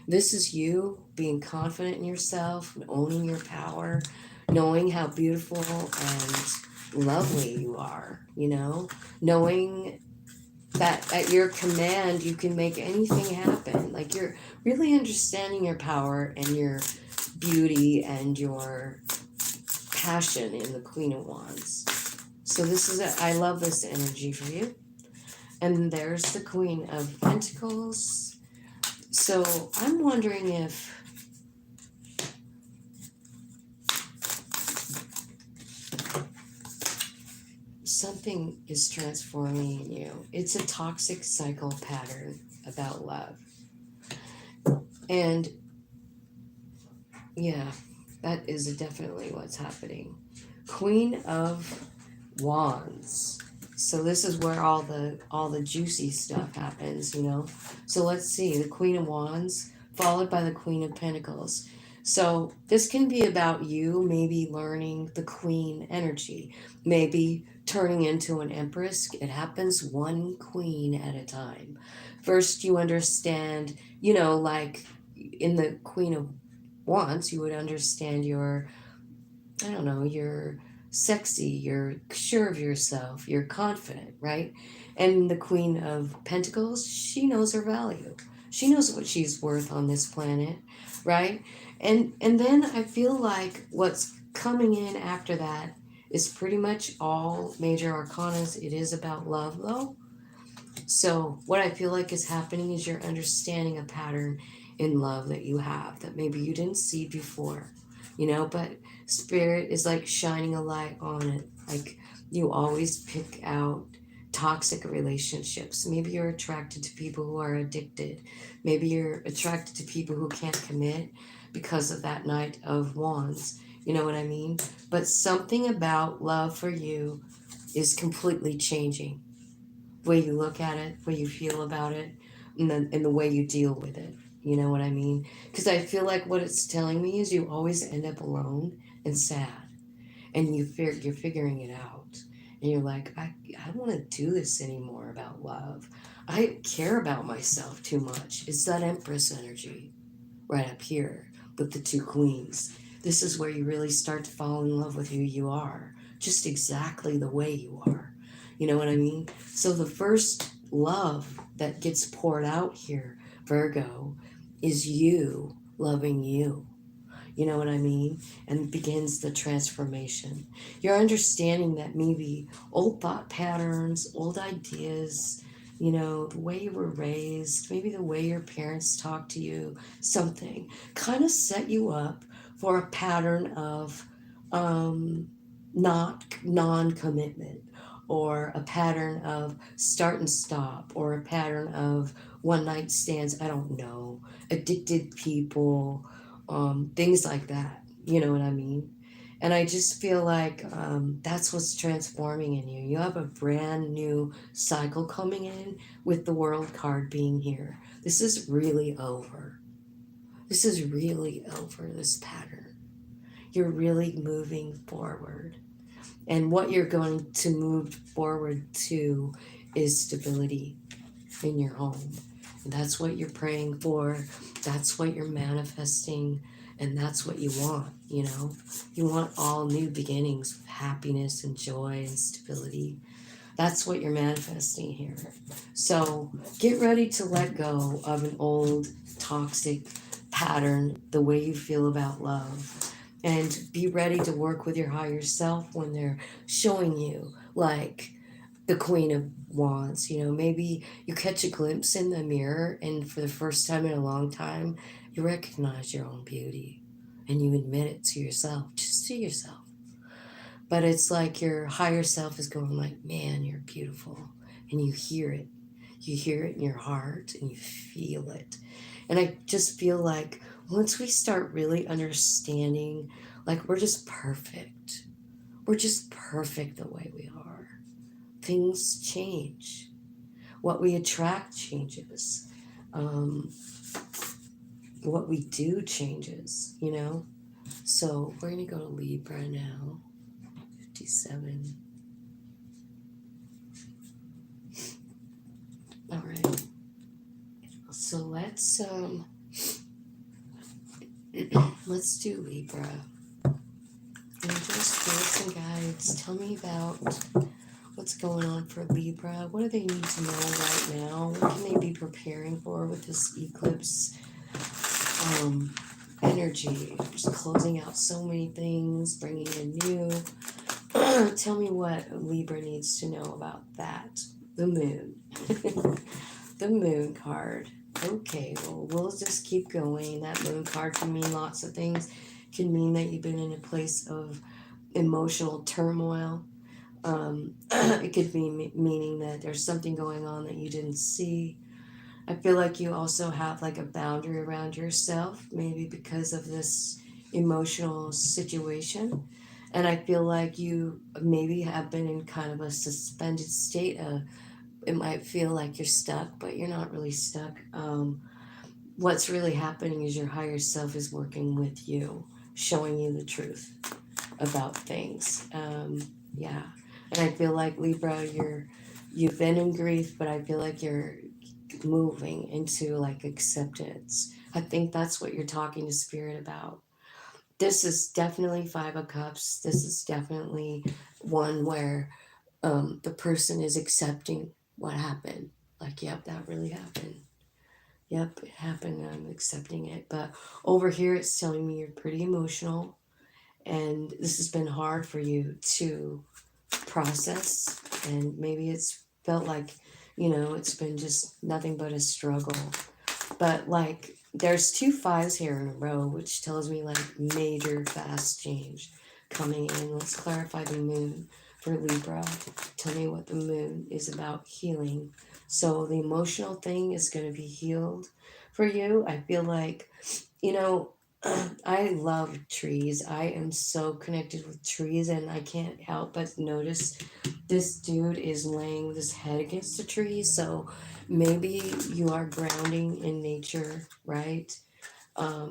This is you being confident in yourself, owning your power, knowing how beautiful and lovely you are, you know, knowing that at your command you can make anything happen. Like you're really understanding your power and your beauty and your passion in the Queen of Wands. So this is I love this energy for you. And there's the Queen of Pentacles. So I'm wondering if something is transforming in you. It's a toxic cycle pattern about love. And yeah, that is definitely what's happening. Queen of Wands. So this is where all the juicy stuff happens, you know. So let's see, the Queen of Wands followed by the Queen of Pentacles. So this can be about you maybe learning the queen energy, maybe turning into an empress. It happens one queen at a time. First you understand, you know, like in the Queen of Wands, you would understand your, I don't know, you're sexy, you're sure of yourself, you're confident, right? And the Queen of Pentacles, she knows her value. She knows what she's worth on this planet, right? And then I feel like what's coming in after that is pretty much all major arcanas. It is about love though. So what I feel like is happening is you're understanding a pattern in love that you have that maybe you didn't see before, you know, but spirit is like shining a light on it. Like you always pick out toxic relationships. Maybe you're attracted to people who are addicted. Maybe you're attracted to people who can't commit because of that Knight of Wands. You know what I mean? But something about love for you is completely changing. The way you look at it, the way you feel about it, and the way you deal with it. You know what I mean? Because I feel like what it's telling me is you always end up alone and sad, and you're figuring it out, and you're like, I don't want to do this anymore about love. I care about myself too much. It's that Empress energy right up here with the two queens. This is where you really start to fall in love with who you are, just exactly the way you are. You know what I mean? So the first love that gets poured out here Virgo is you loving you. You know what I mean? And begins the transformation. You're understanding that maybe old thought patterns, old ideas, you know, the way you were raised, maybe the way your parents talked to you, something kind of set you up for a pattern of not non-commitment, or a pattern of start and stop, or a pattern of one night stands, I don't know, addicted people, things like that. You know what I mean? And I just feel like that's what's transforming in you. You have a brand new cycle coming in with the world card being here. This is really over. This is really over, this pattern. You're really moving forward. And what you're going to move forward to is stability in your home. And that's what you're praying for. That's what you're manifesting. And that's what you want, you know? You want all new beginnings with happiness and joy and stability. That's what you're manifesting here. So get ready to let go of an old toxic pattern, the way you feel about love. And be ready to work with your higher self when they're showing you, like, the Queen of Wands. You know, maybe you catch a glimpse in the mirror, and for the first time in a long time, you recognize your own beauty and you admit it to yourself, just to yourself. But it's like your higher self is going like, man, you're beautiful. And you hear it. You hear it in your heart and you feel it. And I just feel like once we start really understanding, like, we're just perfect. We're just perfect the way we are. Things change. What we attract changes. What we do changes, you know? So we're going to go to Libra now. 57. All right. So let's do Libra. Angels, spirits, and guides, tell me about what's going on for Libra. What do they need to know right now? What can they be preparing for with this eclipse energy? Just closing out so many things, bringing in new. Tell me what Libra needs to know about that. The moon. The moon card. Okay, well, we'll just keep going. That moon card can mean lots of things. It can mean that you've been in a place of emotional turmoil. It could be meaning that there's something going on that you didn't see. I feel like you also have like a boundary around yourself, maybe because of this emotional situation. And I feel like you maybe have been in kind of a suspended state. It might feel like you're stuck, but you're not really stuck. What's really happening is your higher self is working with you, showing you the truth about things. Yeah. And I feel like Libra, you've been in grief, but I feel like you're moving into like acceptance. I think that's what you're talking to Spirit about. This is definitely Five of Cups. This is definitely one where the person is accepting what happened. Like, yep, that really happened. Yep, it happened. I'm accepting it. But over here, it's telling me you're pretty emotional, and this has been hard for you to process. And maybe it's felt like, you know, it's been just nothing but a struggle. But like, there's 2 5s here in a row, which tells me like major fast change coming in. Let's clarify the moon for Libra. Tell me what the moon is about. Healing. So the emotional thing is going to be healed for you. I feel like, you know, I love trees. I am so connected with trees, and I can't help but notice this dude is laying with his head against a tree. So maybe you are grounding in nature, right?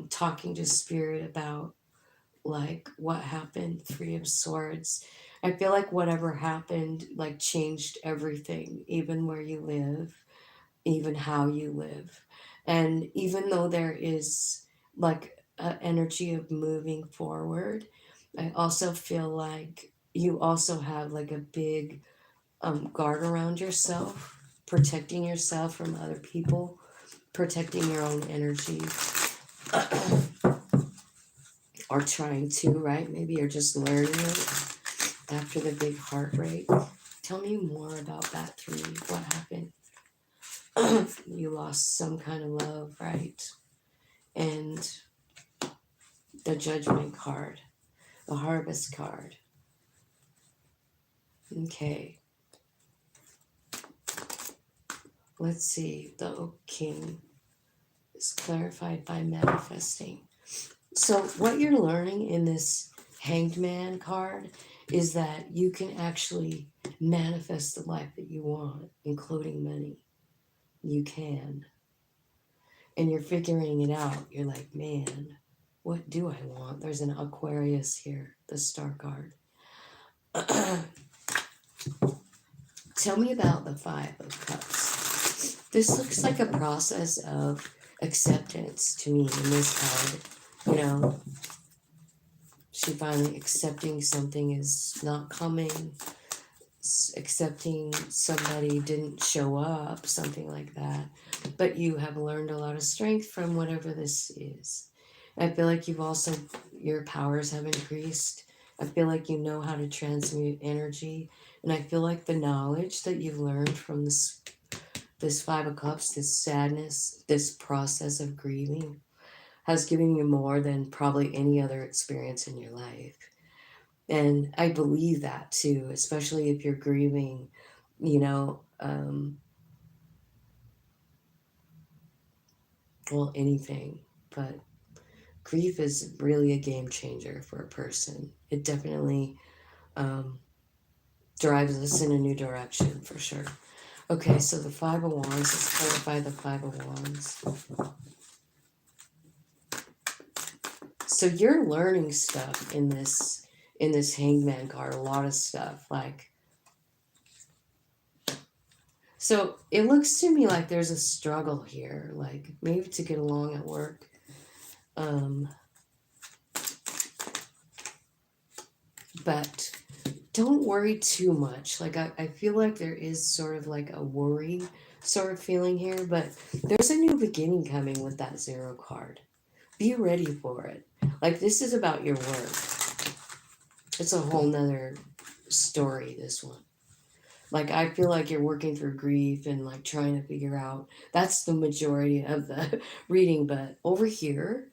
Talking to Spirit about like what happened. 3 of Swords. I feel like whatever happened like changed everything, even where you live, even how you live. And even though there is like an energy of moving forward, I also feel like you also have like a big guard around yourself, protecting yourself from other people. protecting your own energy. Or trying to, right? Maybe you're just learning it after the big heartbreak. Tell me more about that 3. What happened? You lost some kind of love, right? And the Judgment card, the Harvest card. Okay. Let's see. The Oak King is clarified by manifesting. So what you're learning in this Hanged Man card is that you can actually manifest the life that you want, including money. You can. And you're figuring it out. You're like, man, what do I want? There's an Aquarius here, the Star card. Tell me about the 5 of Cups. This looks like a process of acceptance to me in this card. You know, she finally accepting something is not coming, accepting somebody didn't show up, something like that. But you have learned a lot of strength from whatever this is. I feel like you've also, your powers have increased. I feel like you know how to transmute energy. And I feel like the knowledge that you've learned from this 5 of Cups, this sadness, this process of grieving, has given you more than probably any other experience in your life. And I believe that too, especially if you're grieving, you know, well, anything. But grief is really a game changer for a person. It definitely drives us in a new direction for sure. Okay, so the 5 of Wands, let's clarify the 5 of Wands. So you're learning stuff in this Hanged Man card, a lot of stuff. Like, so it looks to me like there's a struggle here, like maybe to get along at work. But don't worry too much. Like I feel like there is sort of like a worry sort of feeling here, but there's a new beginning coming with that 0 card. Be ready for it. Like, this is about your work. It's a whole nother story, this one. Like, I feel like you're working through grief and like trying to figure out, that's the majority of the reading, but over here,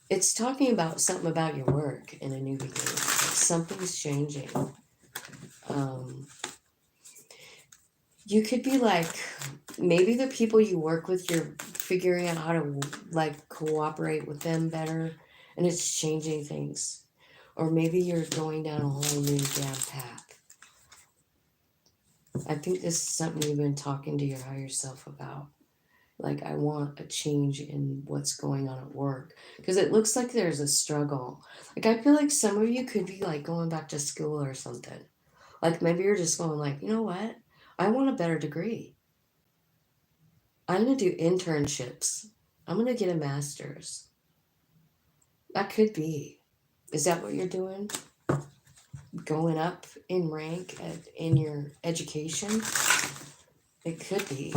it's talking about something about your work and a new beginning. Like, something's changing. You could be like, maybe the people you work with, you're figuring out how to like cooperate with them better, and it's changing things. Or maybe you're going down a whole new damn path. I think this is something you've been talking to your higher self about. Like, I want a change in what's going on at work. Because it looks like there's a struggle. Like, I feel like some of you could be like going back to school or something. Like, maybe you're just going like, you know what? I want a better degree. I'm going to do internships. I'm going to get a master's. That could be. Is that what you're doing? Going up in rank in your education? It could be.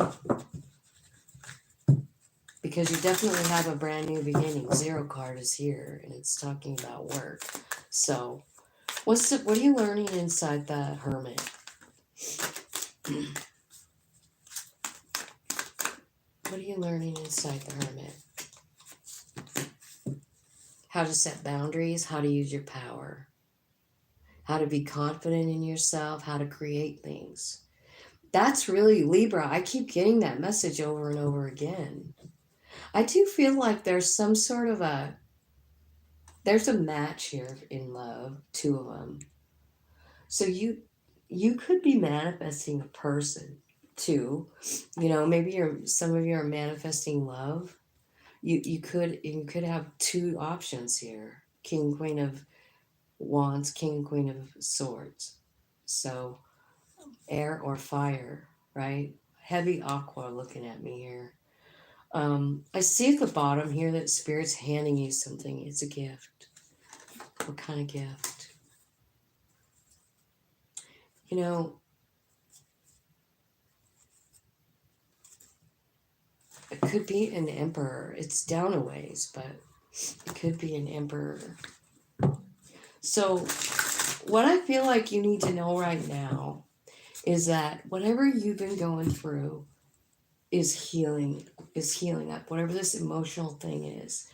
Because you definitely have a brand new beginning. 0 card is here, and it's talking about work. So, what are you learning inside the Hermit? What are you learning inside the Hermit? How to set boundaries, how to use your power, how to be confident in yourself, how to create things. That's really Libra. I keep getting that message over and over again. I do feel like there's some sort of there's a match here in love, 2 of them. So you could be manifesting a person too. You know, maybe some of you are manifesting love. You could have 2 options here. King, Queen of Wands, King, Queen of Swords. So air or fire, right? Heavy aqua looking at me here. I see at the bottom here that Spirit's handing you something. It's a gift. What kind of gift? You know, could be an emperor. It's down a ways, but it could be an emperor. So what I feel like you need to know right now is that whatever you've been going through is healing up, whatever this emotional thing is.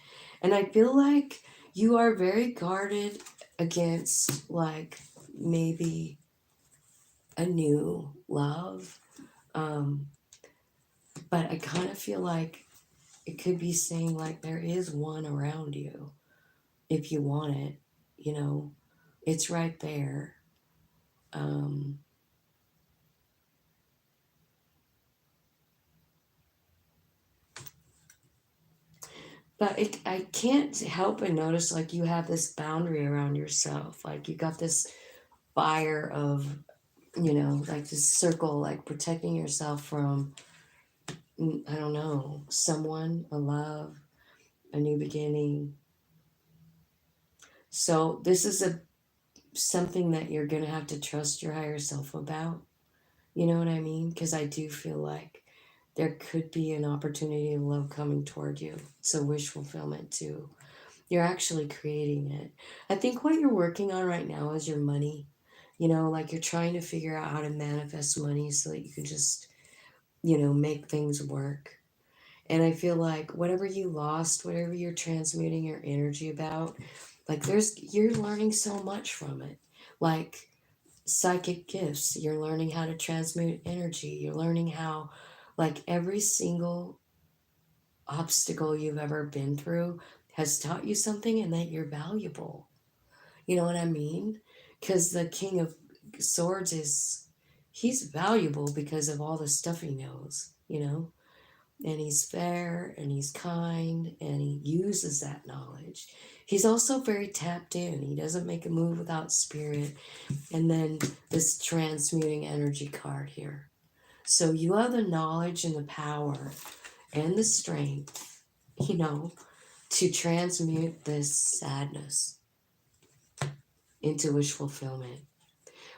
And I feel like you are very guarded against like maybe a new love. But I kind of feel like it could be saying like there is one around you if you want it, you know, it's right there. Um, but I can't help but notice like you have this boundary around yourself. Like you got this fire of, you know, like this circle, like protecting yourself from, I don't know, someone, a love, a new beginning. So this is something that you're going to have to trust your higher self about. You know what I mean? Because I do feel like there could be an opportunity of love coming toward you. It's a wish fulfillment too. You're actually creating it. I think what you're working on right now is your money. You know, like you're trying to figure out how to manifest money so that you can just, you know, make things work. And I feel like whatever you lost, whatever you're transmuting your energy about, like you're learning so much from it. Like psychic gifts, you're learning how to transmute energy. You're learning how, like, every single obstacle you've ever been through has taught you something and that you're valuable. You know what I mean? Because the King of Swords he's valuable because of all the stuff he knows, you know? And he's fair and he's kind and he uses that knowledge. He's also very tapped in. He doesn't make a move without spirit. And then this transmuting energy card here. So you have the knowledge and the power and the strength, you know, to transmute this sadness into wish fulfillment.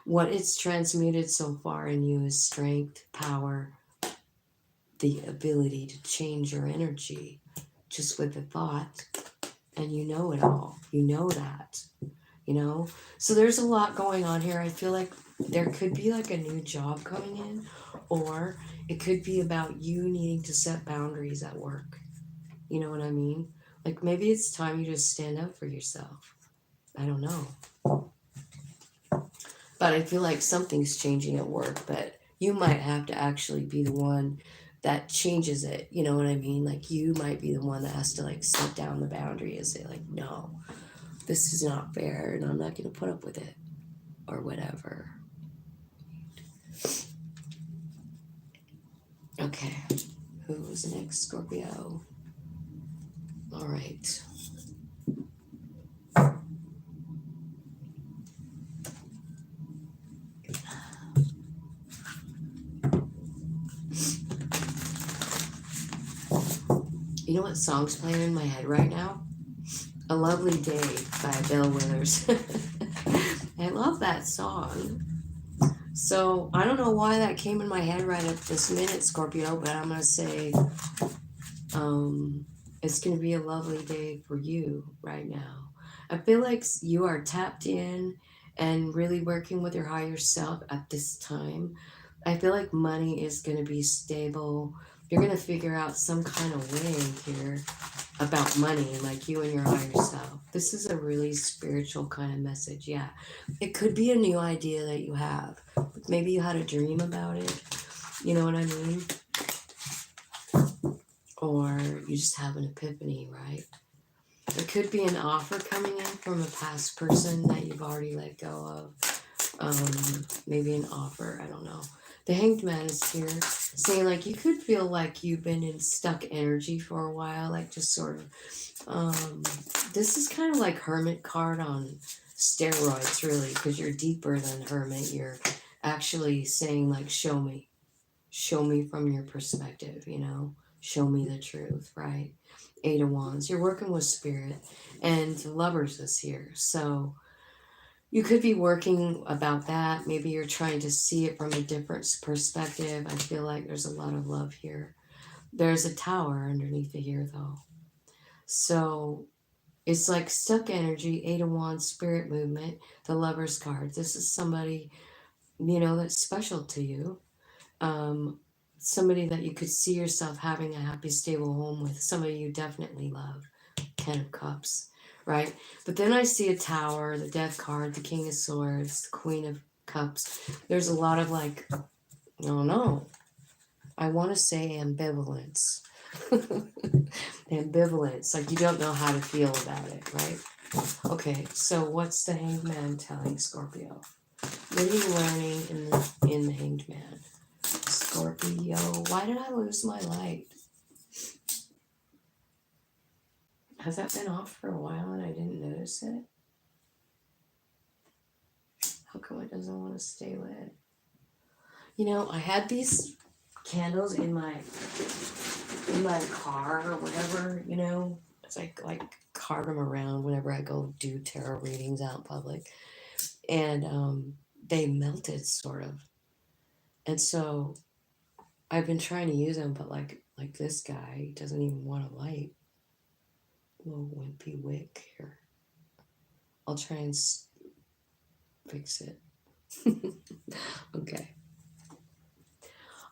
What it's transmuted so far in you is strength, power, the ability to change your energy just with a thought. And you know it all. You know that, you know? So there's a lot going on here. I feel like there could be like a new job coming in, or it could be about you needing to set boundaries at work. You know what I mean? Like maybe it's time you just stand up for yourself. I don't know. But I feel like something's changing at work, but you might have to actually be the one that changes it. You know what I mean? Like you might be the one that has to like set down the boundary and say like, no, this is not fair and I'm not going to put up with it or whatever. Okay. Who's next? Scorpio. All right. You know what song's playing in my head right now? A Lovely Day by Bill Withers. I love that song. So I don't know why that came in my head right at this minute, Scorpio, but I'm going to say it's going to be a lovely day for you right now. I feel like you are tapped in and really working with your higher self at this time. I feel like money is going to be stable. You're going to figure out some kind of way here about money, like you and your higher self. This is a really spiritual kind of message. Yeah. It could be a new idea that you have. Maybe you had a dream about it. You know what I mean? Or you just have an epiphany, right? There could be an offer coming in from a past person that you've already let go of. Maybe an offer, I don't know. The Hanged Man is here saying like you could feel like you've been in stuck energy for a while, like just sort of, this is kind of like Hermit card on steroids really, because you're deeper than Hermit. You're actually saying like, show me from your perspective, you know, show me the truth, right? Eight of Wands, you're working with spirit, and Lovers is here. So you could be working about that. Maybe you're trying to see it from a different perspective. I feel like there's a lot of love here. There's a tower underneath it here, though. So it's like stuck energy, 8 of Wands, spirit movement, the Lover's card. This is somebody, that's special to you. Um, Somebody that you could see yourself having a happy, stable home with. Somebody you definitely love. 10 of Cups, right? But then I see a tower, the Death card, the King of Swords, the Queen of Cups. There's a lot of like, oh no, I want to say ambivalence. Ambivalence, like you don't know how to feel about it, right? Okay, so what's the Hanged Man telling Scorpio? What are you learning in the Hanged Man? Scorpio, why did I lose my light? Has that been off for a while and I didn't notice it? How come it doesn't want to stay lit? I had these candles in my car or whatever, It's like cart them around whenever I go do tarot readings out in public. And they melted sort of. And so I've been trying to use them, but like this guy doesn't even want a light. Little wimpy wick here. I'll try and fix it. Okay.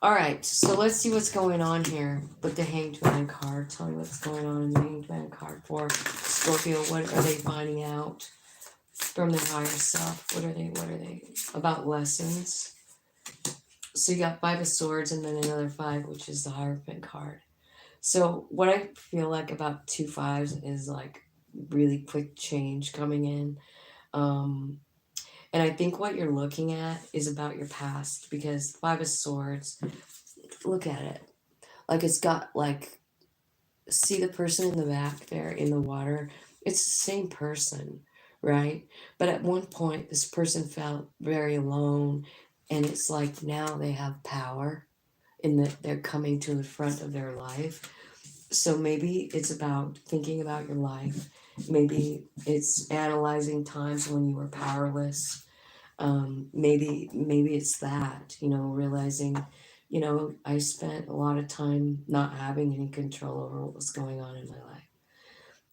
All right, so let's see what's going on here with the Hanged Man card. Tell me what's going on in the Hanged Man card for Scorpio. What are they finding out from their higher self? What are they about lessons? So you got 5 of Swords and then another 5, which is the Hierophant card. So what I feel like about 2 5s is like really quick change coming in. And I think what you're looking at is about your past, because 5 of Swords, look at it. Like it's got like, see the person in the back there in the water? It's the same person, right? But at one point, this person felt very alone, and it's like now they have power in that they're coming to the front of their life. So maybe it's about thinking about your life. Maybe it's analyzing times when you were powerless. Maybe it's that, realizing, I spent a lot of time not having any control over what was going on in my life.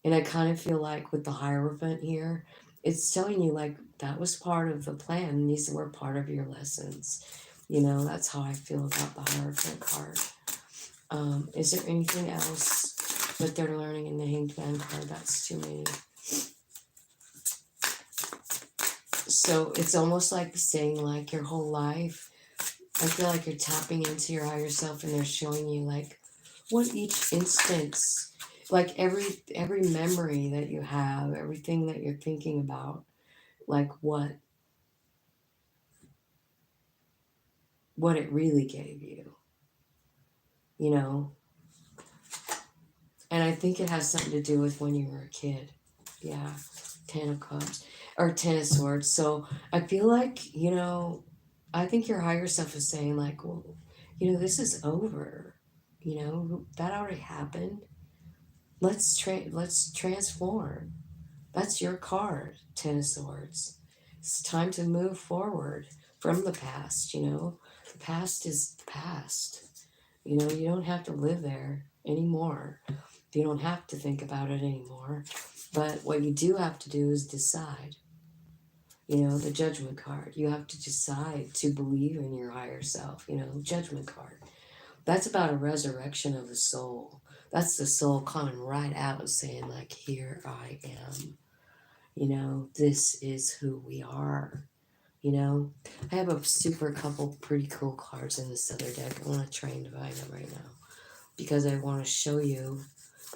And I kind of feel like with the Hierophant here, it's telling you like that was part of the plan. These were part of your lessons. That's how I feel about the Hierophant card. Is there anything else that they're learning in the Hanged Man card? That's too many. So it's almost like saying like your whole life, I feel like you're tapping into your higher self and they're showing you like what each instance, like every memory that you have, everything that you're thinking about, like what it really gave you, And I think it has something to do with when you were a kid. Yeah, 10 of Cups or 10 of Swords. So I feel like, I think your higher self is saying like, well, this is over. That already happened. Let's transform. That's your card, 10 of Swords. It's time to move forward from the past, The past is the past. You don't have to live there anymore. You don't have to think about it anymore. But what you do have to do is decide. The Judgment card. You have to decide to believe in your higher self. Judgment card. That's about a resurrection of the soul. That's the soul coming right out and saying, like, here I am. This is who we are. I have a super couple pretty cool cards in this other deck. I want to try and divide them right now because I want to show you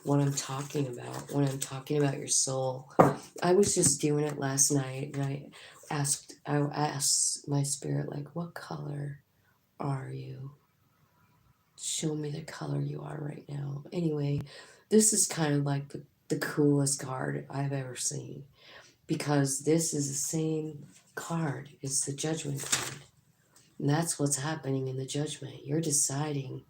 what I'm talking about when I'm talking about your soul. I was just doing it last night and I asked my spirit, like, what color are you? Show me the color you are right now. Anyway, this is kind of like the coolest card I've ever seen because this is the same card. It's the Judgment card. And that's what's happening in the Judgment. You're deciding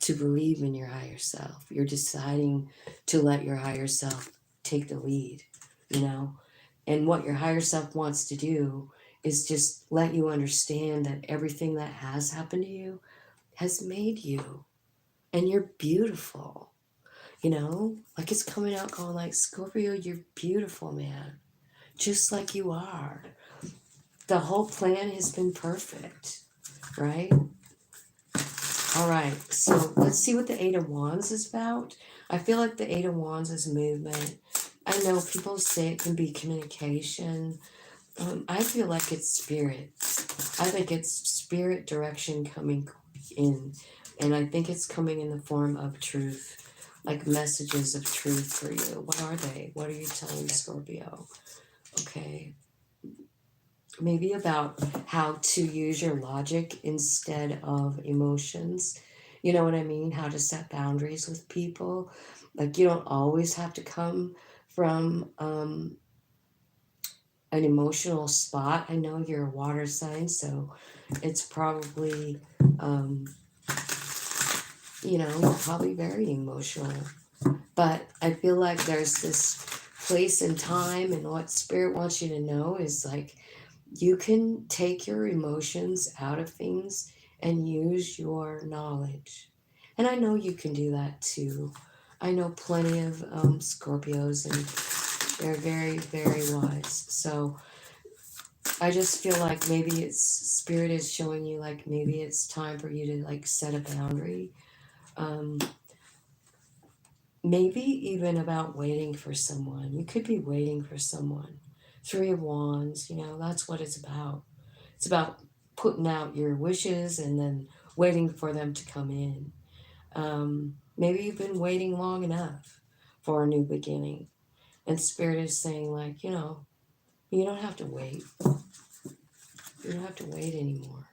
to believe in your higher self. You're deciding to let your higher self take the lead, And what your higher self wants to do is just let you understand that everything that has happened to you has made you. And you're beautiful. You know, like it's coming out going like, Scorpio, you're beautiful, man. Just like you are. The whole plan has been perfect, right? All right, so let's see what the Eight of Wands is about. I feel like the Eight of Wands is movement. I know people say it can be communication. I feel like it's spirit. I think it's spirit direction coming in. And I think it's coming in the form of truth, like messages of truth for you. What are they? What are you telling Scorpio? Okay. Maybe about how to use your logic instead of emotions. You know what I mean? How to set boundaries with people. Like you don't always have to come from an emotional spot. I know you're a water sign, so it's probably, you're probably very emotional. But I feel like there's this place and time, and what Spirit wants you to know is like you can take your emotions out of things and use your knowledge. And I know you can do that too. I know plenty of Scorpios, and they're very, very wise. So I just feel like maybe it's Spirit is showing you like maybe it's time for you to like set a boundary. Maybe even about waiting for someone. You could be waiting for someone. Three of Wands, that's what it's about. It's about putting out your wishes and then waiting for them to come in. Maybe you've been waiting long enough for a new beginning. And Spirit is saying, like, you don't have to wait. You don't have to wait anymore.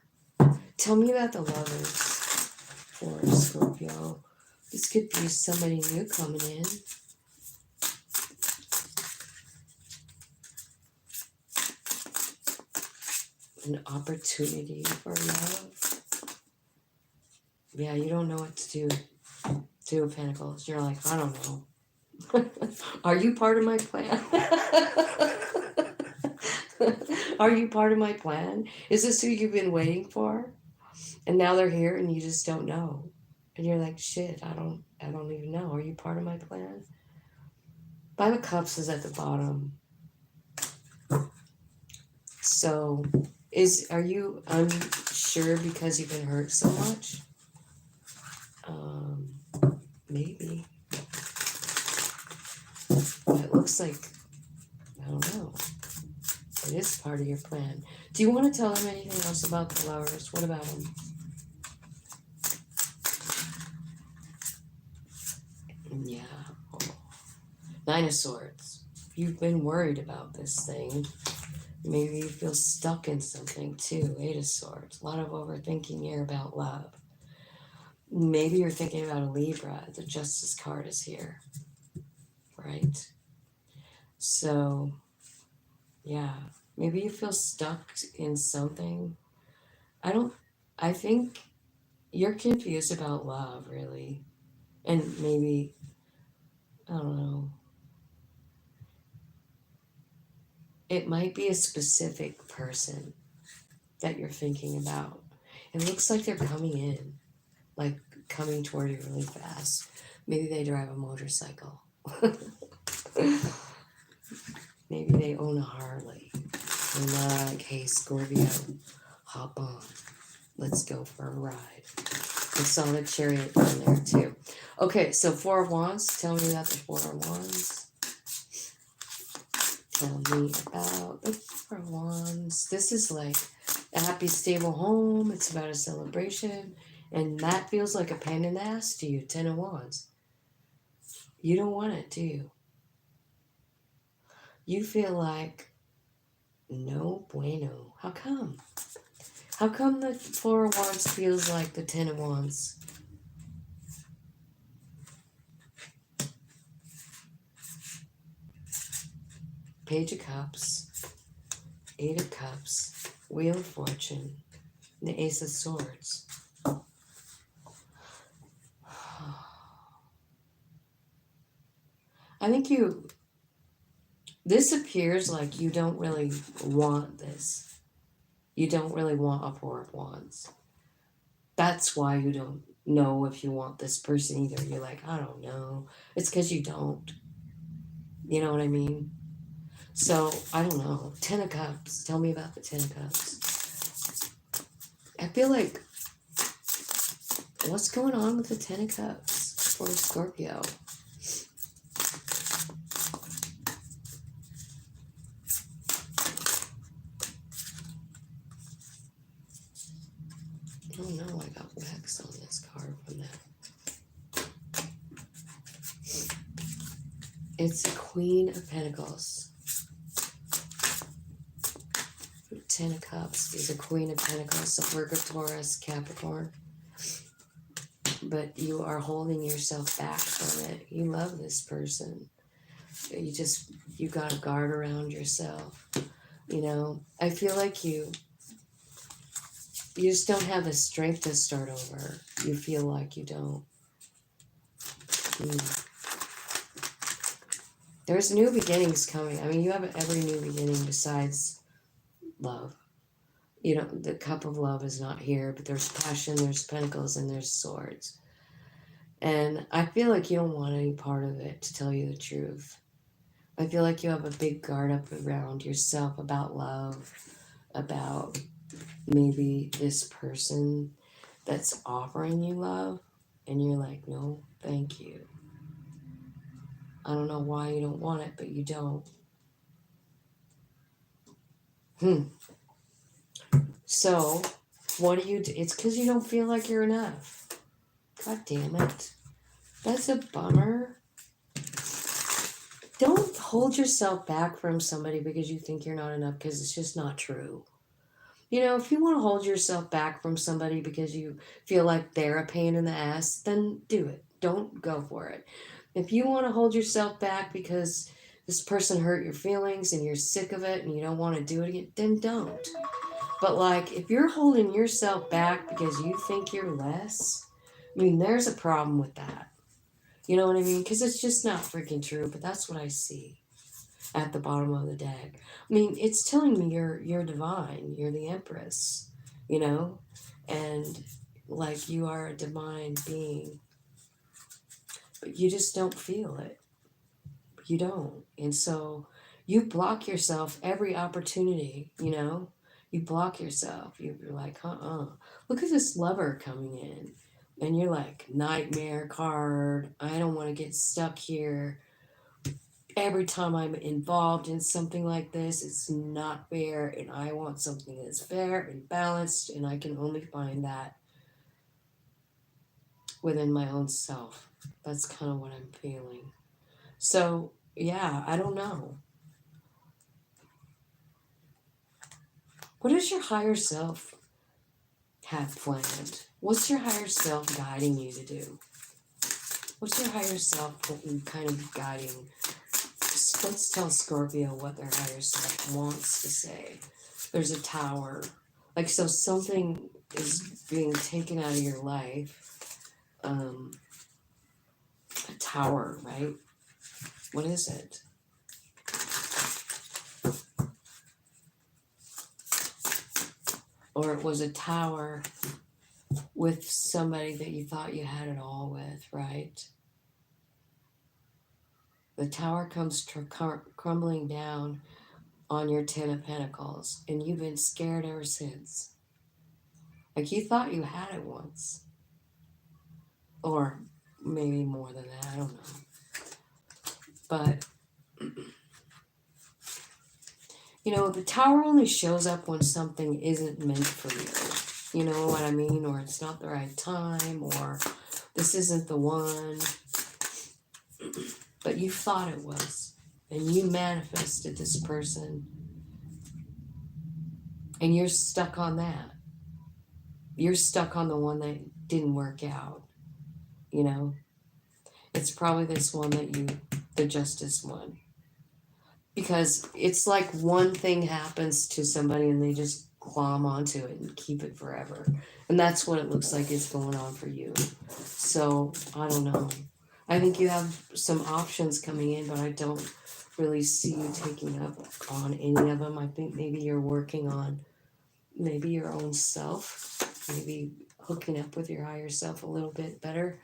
Tell me about the Lovers for Scorpio. This could be somebody new coming in. An opportunity for love. Yeah, you don't know what to do. Two of Pentacles. You're like, I don't know. Are you part of my plan? Are you part of my plan? Is this who you've been waiting for? And now they're here and you just don't know. And you're like, shit, I don't even know. Are you part of my plan? Five of Cups is at the bottom. So are you unsure because you've been hurt so much? Maybe. But it looks like, I don't know. It is part of your plan. Do you want to tell them anything else about the Lovers? What about them? Yeah. Oh. Nine of Swords. You've been worried about this thing. Maybe you feel stuck in something too. Eight of Swords. A lot of overthinking here about love. Maybe you're thinking about a Libra. The Justice card is here. Right? So, yeah. Maybe you feel stuck in something. I think you're confused about love, really. And maybe, I don't know. It might be a specific person that you're thinking about. It looks like they're coming in, like coming toward you really fast. Maybe they drive a motorcycle. Maybe they own a Harley. And they're like, hey, Scorpio, hop on. Let's go for a ride. I saw the Chariot down there too. Okay, so Four of Wands. Tell me about the Four of Wands. Tell me about the Four of Wands. This is like a happy, stable home. It's about a celebration. And that feels like a pain in the ass to you, Ten of Wands. You don't want it, do you? You feel like, no bueno. How come? How come the Four of Wands feels like the Ten of Wands? Page of Cups, Eight of Cups, Wheel of Fortune, and the Ace of Swords. I think this appears like you don't really want this. You don't really want a Four of Wands. That's why you don't know if you want this person either. You're like, I don't know. It's because you don't. You know what I mean? So, I don't know. Ten of Cups. Tell me about the Ten of Cups. I feel like, what's going on with the Ten of Cups for Scorpio? Oh no, I got wax on this card from that. It's a Queen of Pentacles. Ten of Cups is a Queen of Pentacles, so Virgo, Taurus, Capricorn. But you are holding yourself back from it. You love this person. You got a guard around yourself. You know, I feel like you just don't have the strength to start over. You feel like you don't. There's new beginnings coming. I mean, you have every new beginning besides love. You know, the cup of love is not here, but there's passion, there's pentacles, and there's swords. And I feel like you don't want any part of it, to tell you the truth. I feel like you have a big guard up around yourself about love, about maybe this person that's offering you love, and you're like, no, thank you. I don't know why you don't want it, but you don't. So, what do you do? It's because you don't feel like you're enough. God damn it. That's a bummer. Don't hold yourself back from somebody because you think you're not enough, because it's just not true. You know, if you want to hold yourself back from somebody because you feel like they're a pain in the ass, then do it. Don't go for it. If you want to hold yourself back because this person hurt your feelings and you're sick of it and you don't want to do it again, then don't. But like, if you're holding yourself back because you think you're less, I mean, there's a problem with that. You know what I mean? Because it's just not freaking true, but that's what I see at the bottom of the deck. I mean, it's telling me you're divine, you're the Empress, you know? And like, you are a divine being. But you just don't feel it. You don't. And so you block yourself every opportunity, you know? You block yourself. You're like, look at this Lover coming in. And you're like, nightmare card. I don't want to get stuck here. Every time I'm involved in something like this, it's not fair. And I want something that's fair and balanced. And I can only find that within my own self. That's kind of what I'm feeling. So, yeah, I don't know. What does your higher self have planned? What's your higher self guiding you to do? What's your higher self kind of guiding? Let's tell Scorpio what their higher self wants to say. There's a Tower. Like, so something is being taken out of your life. A Tower, right? What is it? Or it was a Tower with somebody that you thought you had it all with, right? The Tower comes crumbling down on your Ten of Pentacles, and you've been scared ever since. Like, you thought you had it once. Or maybe more than that, I don't know. But, you know, the Tower only shows up when something isn't meant for you. You know what I mean? Or it's not the right time, or this isn't the one. But you thought it was. And you manifested this person. And you're stuck on that. You're stuck on the one that didn't work out. You know? It's probably this one the Justice one. Because it's like one thing happens to somebody and they just glom onto it and keep it forever. And that's what it looks like is going on for you. So, I don't know. I think you have some options coming in, but I don't really see you taking up on any of them. I think maybe you're working on maybe your own self. maybe hooking up with your higher self a little bit better.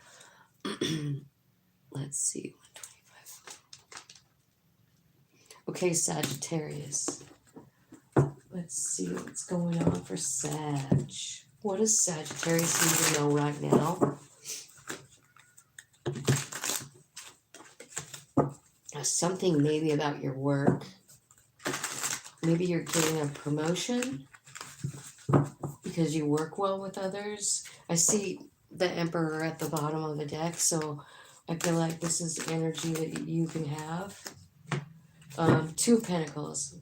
Let's see. 125. Okay, Sagittarius. Let's see what's going on for Sag. What does Sagittarius need to know right now? Something maybe about your work. Maybe you're getting a promotion because you work well with others. I see the Emperor at the bottom of the deck, so I feel like this is energy that you can have. Two of Pentacles.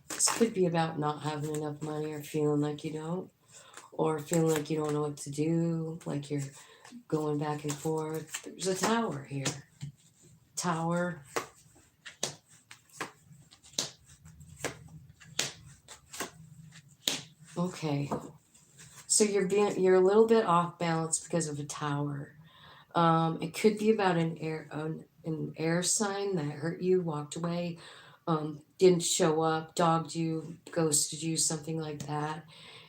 This could be about not having enough money or feeling like you don't, or feeling like you don't know what to do, like you're going back and forth. There's a Tower here. Tower. Okay. So you're a little bit off balance because of a Tower. It could be about an air sign that hurt you, walked away, didn't show up, dogged you, ghosted you, something like that.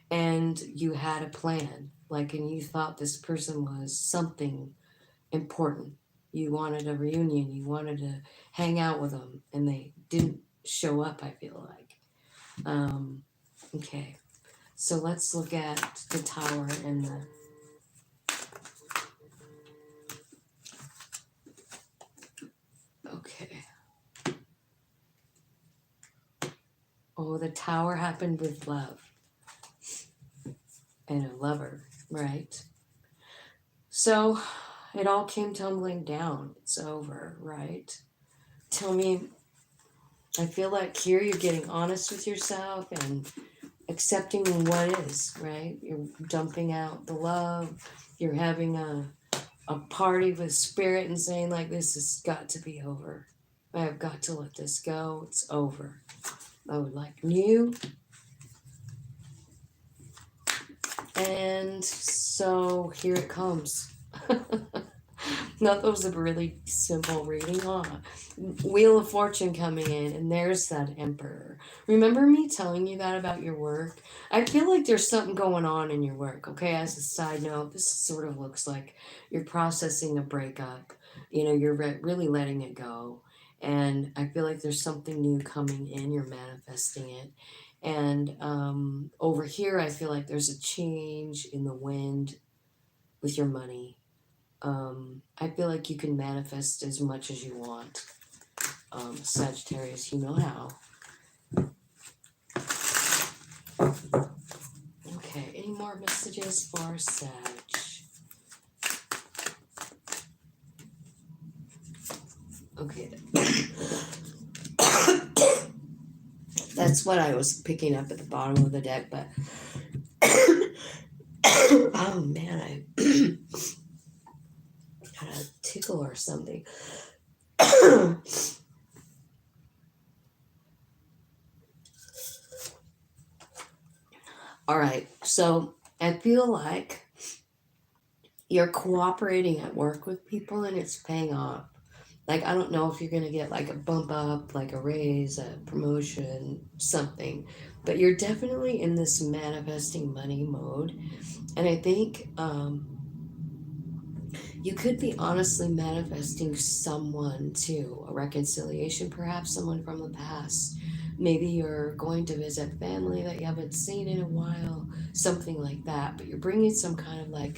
And you had a plan, and you thought this person was something important. You wanted a reunion, you wanted to hang out with them, and they didn't show up, I feel like. Okay. So let's look at the Tower and the... Okay. Oh, the Tower happened with love. And a lover, right? So it all came tumbling down. It's over, right? Tell me, I feel like here you're getting honest with yourself and accepting what is, right? You're dumping out the love. You're having a party with spirit and saying, this has got to be over. I have got to let this go. It's over. I would like new. And so here it comes. That was a really simple reading, huh? Wheel of Fortune coming in, and there's that Emperor. Remember me telling you that about your work? I feel like there's something going on in your work, okay? As a side note, this sort of looks like you're processing a breakup. You're really letting it go. And I feel like there's something new coming in. You're manifesting it. And over here, I feel like there's a change in the wind with your money. I feel like you can manifest as much as you want. Sagittarius, you know how. Okay, any more messages for Sag? Okay. That's what I was picking up at the bottom of the deck, but oh man, I got a tickle or something. All right, so I feel like you're cooperating at work with people and it's paying off. I don't know if you're going to get a bump up, a raise, a promotion, something, but you're definitely in this manifesting money mode. And I think you could be honestly manifesting someone too, a reconciliation, perhaps someone from the past. Maybe you're going to visit family that you haven't seen in a while, something like that, but you're bringing some kind of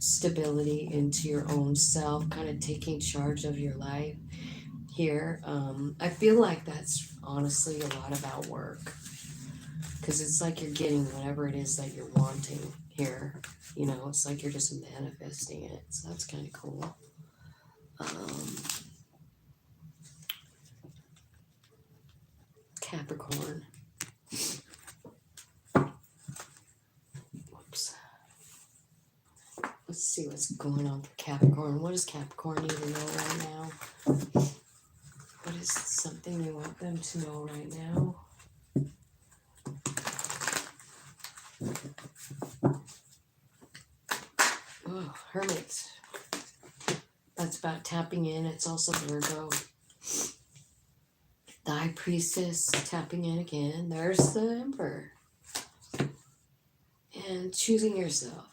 stability into your own self, kind of taking charge of your life here. I feel like that's honestly a lot about work, because it's like you're getting whatever it is that you're wanting here. It's like you're just manifesting it. So that's kind of cool. Capricorn. Whoops. Let's see what's going on for Capricorn. What does Capricorn need to know right now? What is something you want them to know right now? Oh, Hermit. That's about tapping in. It's also Virgo. The High Priestess tapping in again. There's the Emperor. and choosing yourself.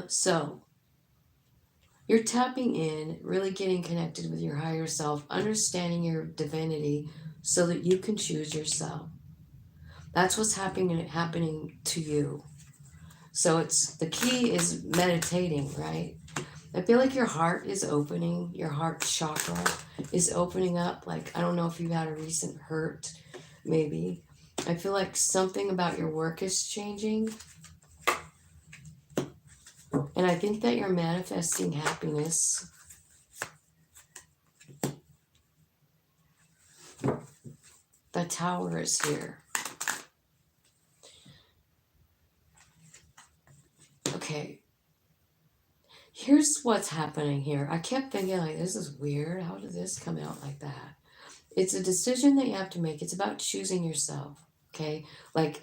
So you're tapping in, really getting connected with your higher self, understanding your divinity so that you can choose yourself. That's what's happening to you. So it's the key is meditating, right? I feel like your heart is opening, your heart chakra is opening up. Like, I don't know if you've had a recent hurt, maybe. I feel like something about your work is changing. And I think that you're manifesting happiness. The Tower is here. Okay. Here's what's happening here. I kept thinking, like, this is weird. How did this come out like that? It's a decision that you have to make. It's about choosing yourself. Okay. Like,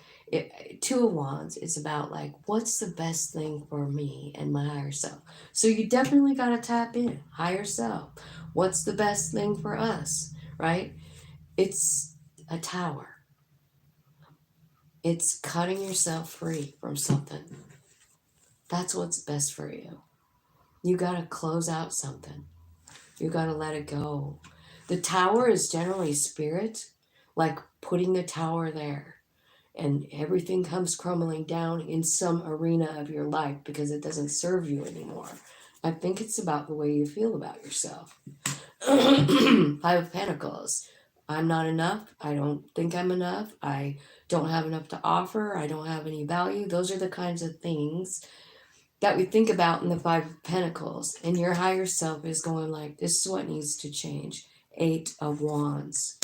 Two of Wands, it's about, like, what's the best thing for me and my higher self? So you definitely got to tap in. Higher self. What's the best thing for us? Right? It's a tower. It's cutting yourself free from something. That's what's best for you. You got to close out something. You got to let it go. The Tower is generally spirit, like putting the tower there, and everything comes crumbling down in some arena of your life because it doesn't serve you anymore. I think it's about the way you feel about yourself. Five of Pentacles. I'm not enough. I don't think I'm enough. I don't have enough to offer. I don't have any value. Those are the kinds of things that we think about in the Five of Pentacles. And your higher self is going like, this is what needs to change. Eight of Wands.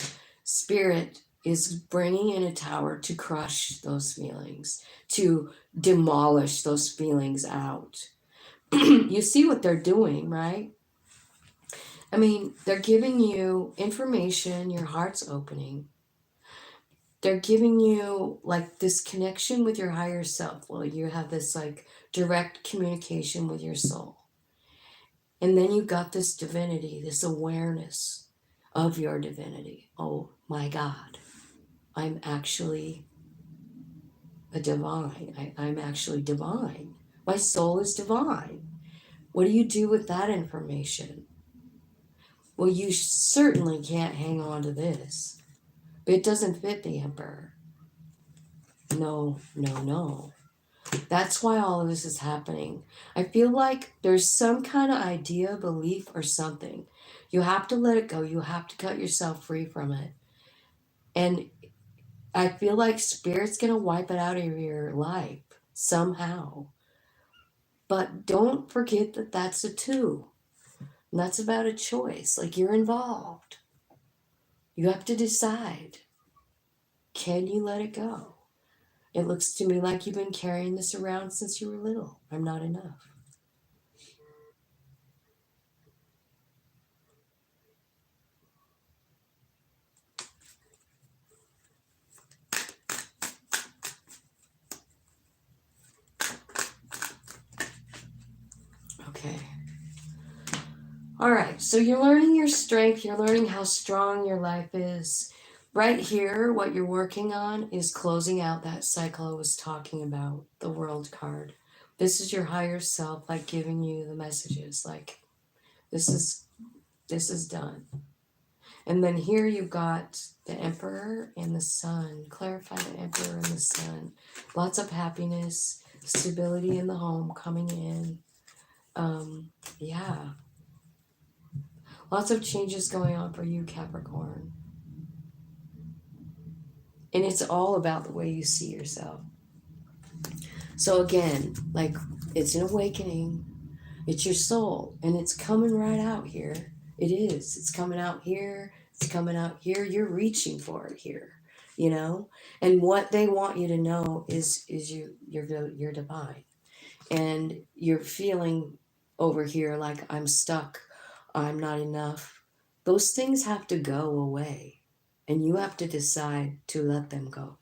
Spirit is bringing in a tower to crush those feelings, to demolish those feelings out. You see what they're doing, right? I mean, they're giving you information, your heart's opening. They're giving you like this connection with your higher self. Well, you have this like direct communication with your soul. And then you got this divinity, this awareness of your divinity. Oh my God, I'm actually a divine. I'm actually divine. My soul is divine. What do you do with that information? Well, you certainly can't hang on to this. It doesn't fit the Emperor. No, no, no. That's why all of this is happening. I feel like there's some kind of idea, belief, or something. You have to let it go. You have to cut yourself free from it. And I feel like Spirit's going to wipe it out of your life somehow. But don't forget that that's a two. And that's about a choice. Like, you're involved. You have to decide. Can you let it go? It looks to me like you've been carrying this around since you were little. I'm not enough. Okay. All right. So you're learning your strength. You're learning how strong your life is. Right here, what you're working on is closing out that cycle I was talking about, the World card. This is your higher self, like giving you the messages, like this is done. And then here you've got the Emperor and the Sun. Clarify the Emperor and the Sun. Lots of happiness, stability in the home coming in. Yeah. Lots of changes going on for you, Capricorn. And it's all about the way you see yourself. So again, like, it's an awakening. It's your soul. And it's coming right out here. It is. It's coming out here. It's coming out here. You're reaching for it here. You know? And what they want you to know is you're divine. And you're feeling over here like, I'm stuck. I'm not enough. Those things have to go away. And you have to decide to let them go.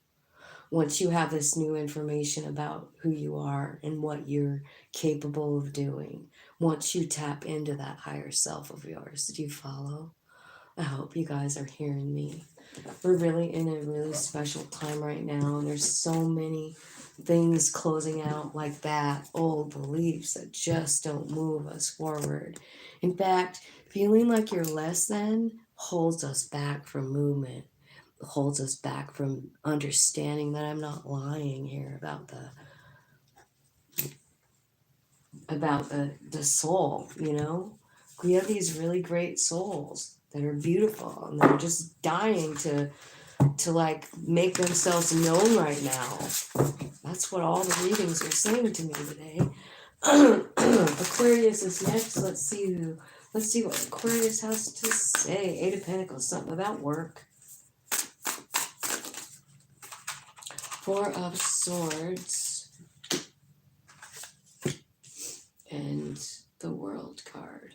Once you have this new information about who you are and what you're capable of doing, once you tap into that higher self of yours, do you follow? I hope you guys are hearing me. we're really in a really special time right now, and there's so many things closing out like that, old beliefs that just don't move us forward. In fact, feeling like you're less than holds us back from movement, holds us back from understanding that I'm not lying here about the soul, you know? We have these really great souls that are beautiful and they're just dying to like make themselves known right now. That's what all the readings are saying to me today. Aquarius is next. Let's see what Aquarius has to say. Eight of Pentacles, something about work. Four of Swords and the World card.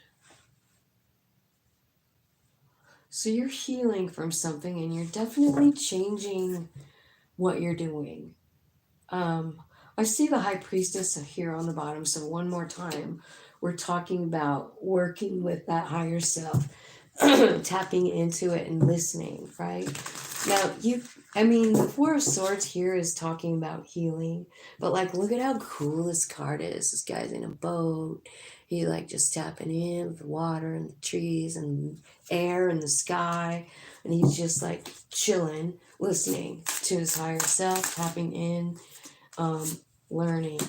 So you're healing from something and you're definitely changing what you're doing. I see the High Priestess here on the bottom. So one more time, we're talking about working with that higher self, tapping into it and listening, right? Now, the Four of Swords here is talking about healing, but like, look at how cool this card is. This guy's in a boat. He like just tapping in with the water and the trees and air and the sky. And he's just like chilling, listening to his higher self, tapping in, learning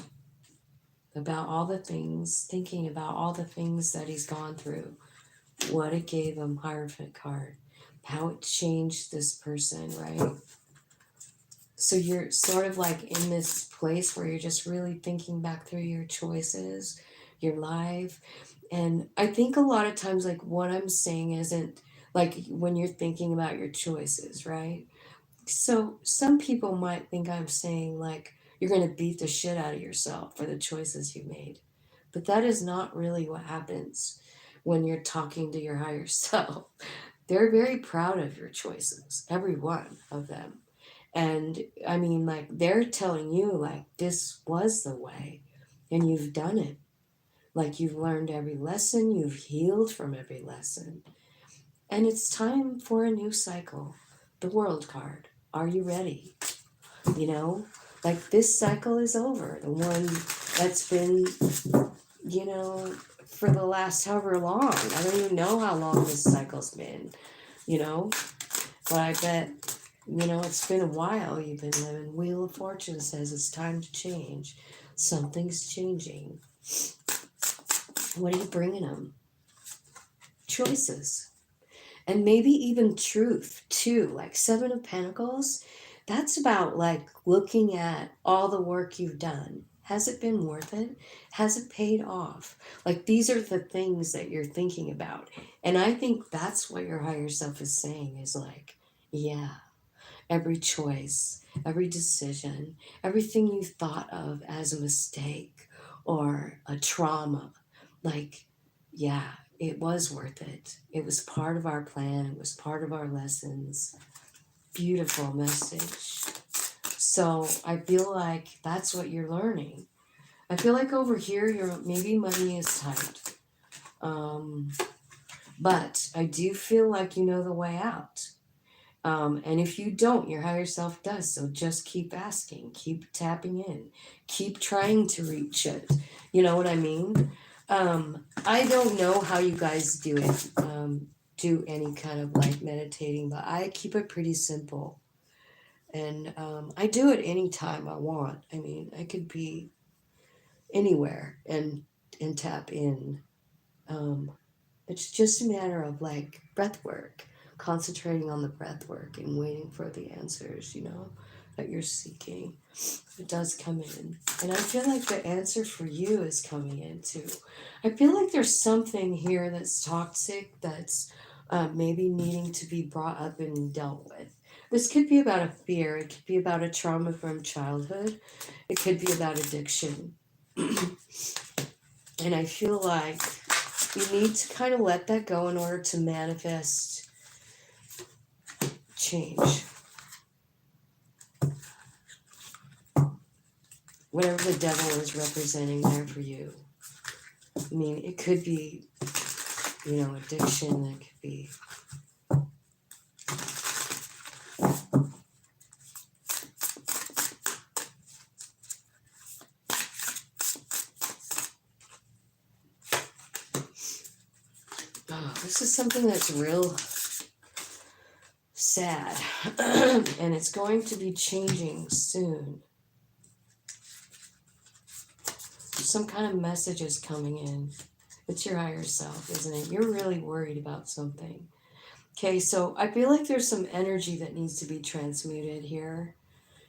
about all the things, thinking about all the things that he's gone through, what it gave him, Hierophant card, how it changed this person, right? So you're sort of like in this place where you're just really thinking back through your choices, your life. And I think a lot of times, like, what I'm saying isn't like when you're thinking about your choices, right? So some people might think I'm saying like you're going to beat the shit out of yourself for the choices you made. But that is not really what happens when you're talking to your higher self. They're very proud of your choices, every one of them. And I mean, like, they're telling you, like, this was the way, and you've done it. Like, you've learned every lesson, you've healed from every lesson. And it's time for a new cycle. The World card. Are you ready? You know, like, this cycle is over. The one that's been, you know, for the last however long. I don't even know how long this cycle's been, you know, but I bet, you know, it's been a while you've been living. Wheel of Fortune says it's time to change. Something's changing. What are you bringing them? Choices. And maybe even truth, too. Like Seven of Pentacles, that's about, like, looking at all the work you've done. Has it been worth it? Has it paid off? Like, these are the things that you're thinking about. And I think that's what your higher self is saying is like, yeah, every choice, every decision, everything you thought of as a mistake or a trauma, like, yeah, it was worth it. It was part of our plan. It was part of our lessons. Beautiful message. So I feel like that's what you're learning. I feel like over here, maybe money is tight. But I do feel like you know the way out. And if you don't, your higher self does. So just keep asking, keep tapping in, keep trying to reach it. You know what I mean? I don't know how you guys do it, do any kind of like meditating, but I keep it pretty simple. And I do it anytime I want. I mean, I could be anywhere and tap in. It's just a matter of like breath work, concentrating on the breath work and waiting for the answers, you know, that you're seeking. It does come in. And I feel like the answer for you is coming in too. I feel like there's something here that's toxic that's maybe needing to be brought up and dealt with. This could be about a fear. It could be about a trauma from childhood. It could be about addiction. And I feel like you need to kind of let that go in order to manifest change. Whatever the devil is representing there for you. I mean, it could be, you know, addiction. It could be Oh, this is something that's real sad. And it's going to be changing soon. Some kind of message is coming in. It's your higher self, isn't it? You're really worried about something. Okay, so I feel like there's some energy that needs to be transmuted here.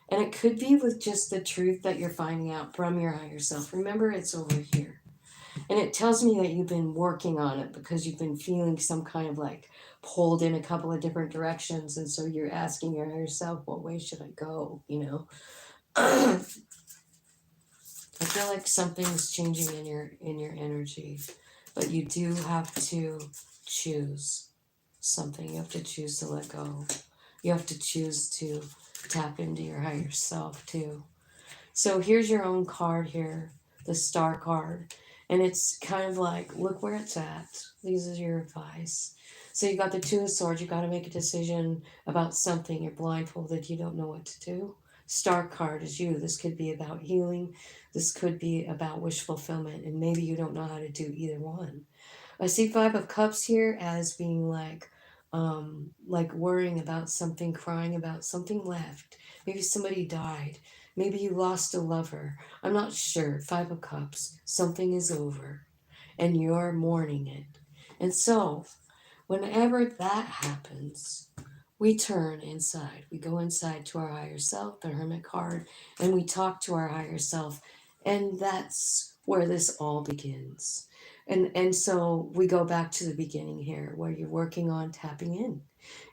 And it could be with just the truth that you're finding out from your higher self. Remember, it's over here. And it tells me that you've been working on it because you've been feeling some kind of like pulled in a couple of different directions. And so you're asking your higher self, what way should I go? You know? I feel like something's changing in your energy. But you do have to choose something. You have to choose to let go. You have to choose to tap into your higher self too. So here's your own card here, the star card. And it's kind of like, look where it's at. These are your advice. So you got the Two of Swords. You got to make a decision about something. You're blindfolded. You don't know what to do. Star card is you. This could be about healing. This could be about wish fulfillment. And maybe you don't know how to do either one. I see Five of Cups here as being like worrying about something, crying about something left. Maybe somebody died. Maybe you lost a lover. I'm not sure. Five of Cups. Something is over. And you're mourning it. And so, whenever that happens, we turn inside. We go inside to our higher self, the Hermit card, and we talk to our higher self. And that's where this all begins. And so we go back to the beginning here, where you're working on tapping in.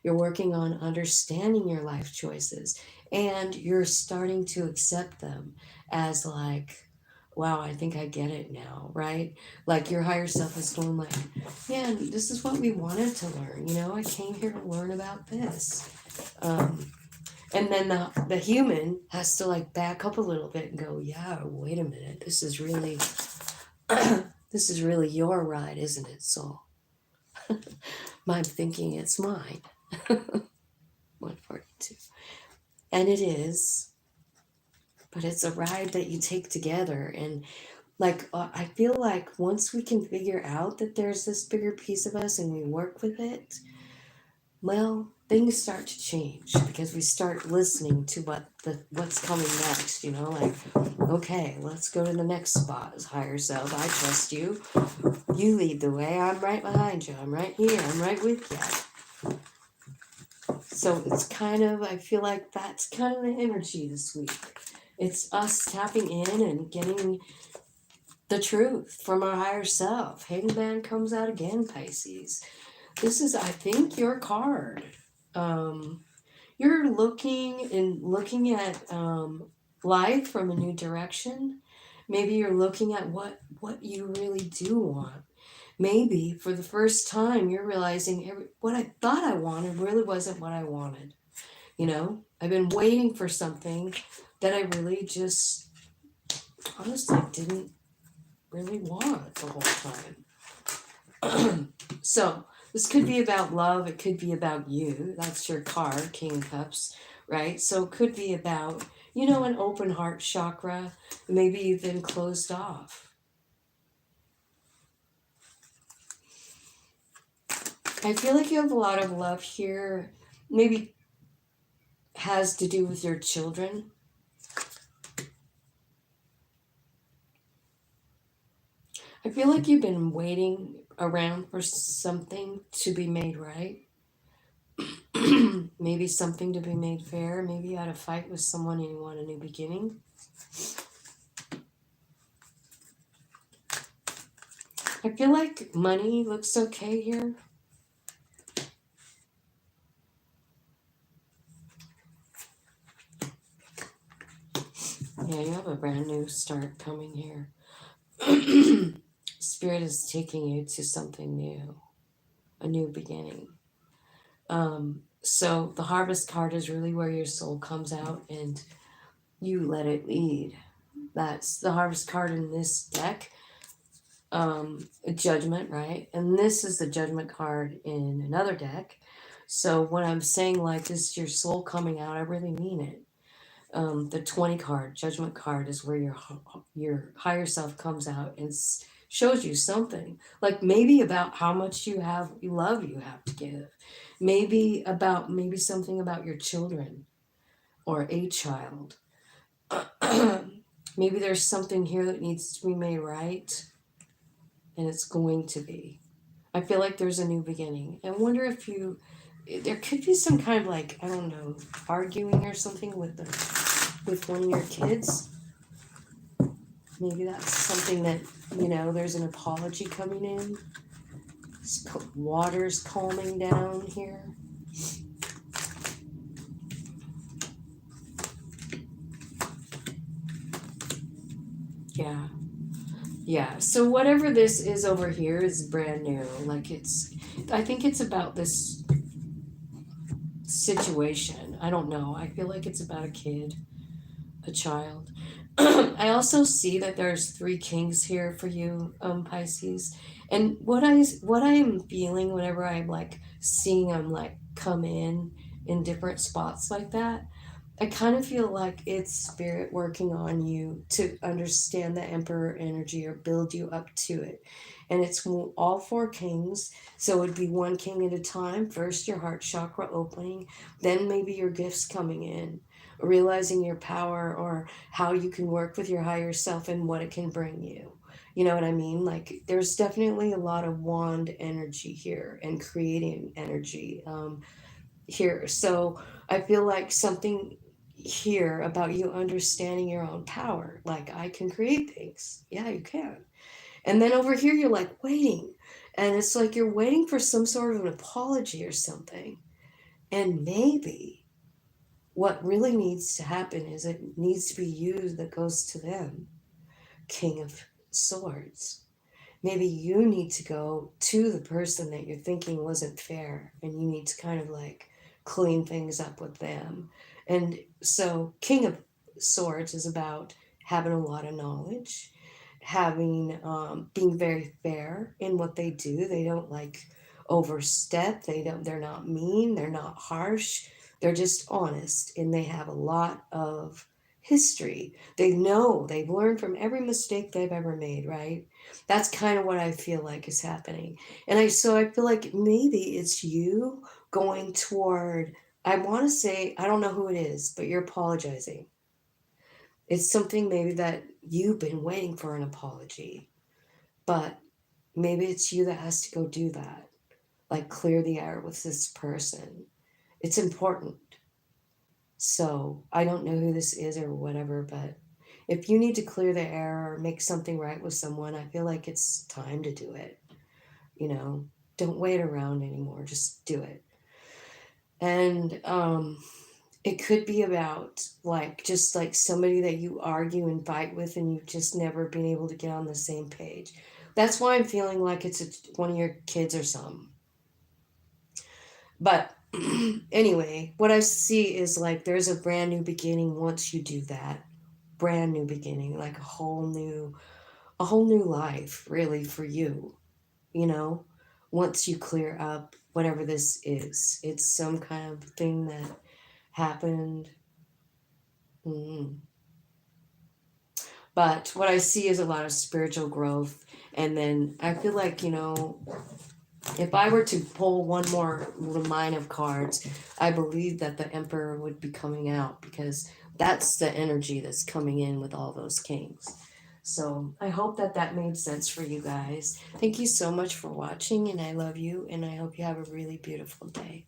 You're working on understanding your life choices, and you're starting to accept them as like, wow, I think I get it now, right? Like your higher self is going like, yeah, this is what we wanted to learn. You know, I came here to learn about this. And then the human has to like back up a little bit and go, yeah, wait a minute, this is really this is really your ride, isn't it, soul? I'm thinking it's mine. 142. And it is, but it's a ride that you take together. And like, I feel like once we can figure out that there's this bigger piece of us and we work with it, well, things start to change because we start listening to what's coming next, you know, like, okay, let's go to the next spot as higher self. I trust you. You lead the way. I'm right behind you. I'm right here. I'm right with you. So it's kind of, I feel like that's kind of the energy this week. It's us tapping in and getting the truth from our higher self. Hangman comes out again, Pisces. This is, I think, your card. You're looking at life from a new direction. Maybe you're looking at what you really do want. Maybe for the first time you're realizing what I thought I wanted really wasn't what I wanted. You know, I've been waiting for something that I really just honestly didn't really want the whole time. So this could be about love. It could be about you. That's your card, King of Cups, right? So it could be about, you know, an open heart chakra. Maybe you've been closed off. I feel like you have a lot of love here. Maybe has to do with your children. I feel like you've been waiting around for something to be made right. Maybe something to be made fair. Maybe you had a fight with someone and you want a new beginning. I feel like money looks okay here. Yeah, you have a brand new start coming here. Spirit is taking you to something new, a new beginning. So the Harvest card is really where your soul comes out and you let it lead. That's the Harvest card in this deck. Judgment, right? And this is the Judgment card in another deck. So when I'm saying like this is your soul coming out, I really mean it. The 20 card, Judgment card, is where your higher self comes out and shows you something, like maybe about how much love you have to give, maybe something about your children or a child. Maybe there's something here that needs to be made right, and it's going to be. I feel like there's a new beginning. I wonder if there could be some kind of, like, I don't know, arguing or something with one of your kids. Maybe that's something that, there's an apology coming in. Water's calming down here. Yeah. Yeah. So whatever this is over here is brand new. Like, I think it's about this situation. I don't know. I feel like it's about a kid, a child. I also see that there's 3 kings here for you, Pisces. And what I am feeling whenever I'm like seeing them like come in different spots like that, I kind of feel like it's spirit working on you to understand the emperor energy or build you up to it. And it's all 4 kings. So it'd be 1 king at a time. First, your heart chakra opening, then maybe your gifts coming in, realizing your power or how you can work with your higher self and what it can bring you. You know what I mean? Like, there's definitely a lot of wand energy here and creating energy here. So I feel like something here about you understanding your own power. Like, I can create things. Yeah, you can. And then over here, you're like waiting. And it's like you're waiting for some sort of an apology or something. And maybe what really needs to happen is it needs to be you that goes to them, King of Swords. Maybe you need to go to the person that you're thinking wasn't fair, and you need to kind of like clean things up with them. And so, King of Swords is about having a lot of knowledge, having being very fair in what they do. They don't like overstep. They're not mean. They're not harsh. They're just honest, and they have a lot of history. They've learned from every mistake they've ever made, right? That's kind of what I feel like is happening. And I feel like maybe it's you going toward, I want to say, I don't know who it is, but you're apologizing. It's something maybe that you've been waiting for an apology, but maybe it's you that has to go do that. Like, clear the air with this person. It's important. So I don't know who this is or whatever, but if you need to clear the air or make something right with someone, I feel like it's time to do it. Don't wait around anymore. Just do it. And it could be about like just like somebody that you argue and fight with, and you've just never been able to get on the same page. That's why I'm feeling like it's one of your kids or something. But anyway, what I see is like there's a brand new beginning once you do that. Brand new beginning, like a whole new life, really, for you, you know, once you clear up whatever this is. It's some kind of thing that happened. Mm. But what I see is a lot of spiritual growth. And then I feel like, if I were to pull one more line of cards, I believe that the Emperor would be coming out, because that's the energy that's coming in with all those kings. So I hope that made sense for you guys. Thank you so much for watching, and I love you, and I hope you have a really beautiful day.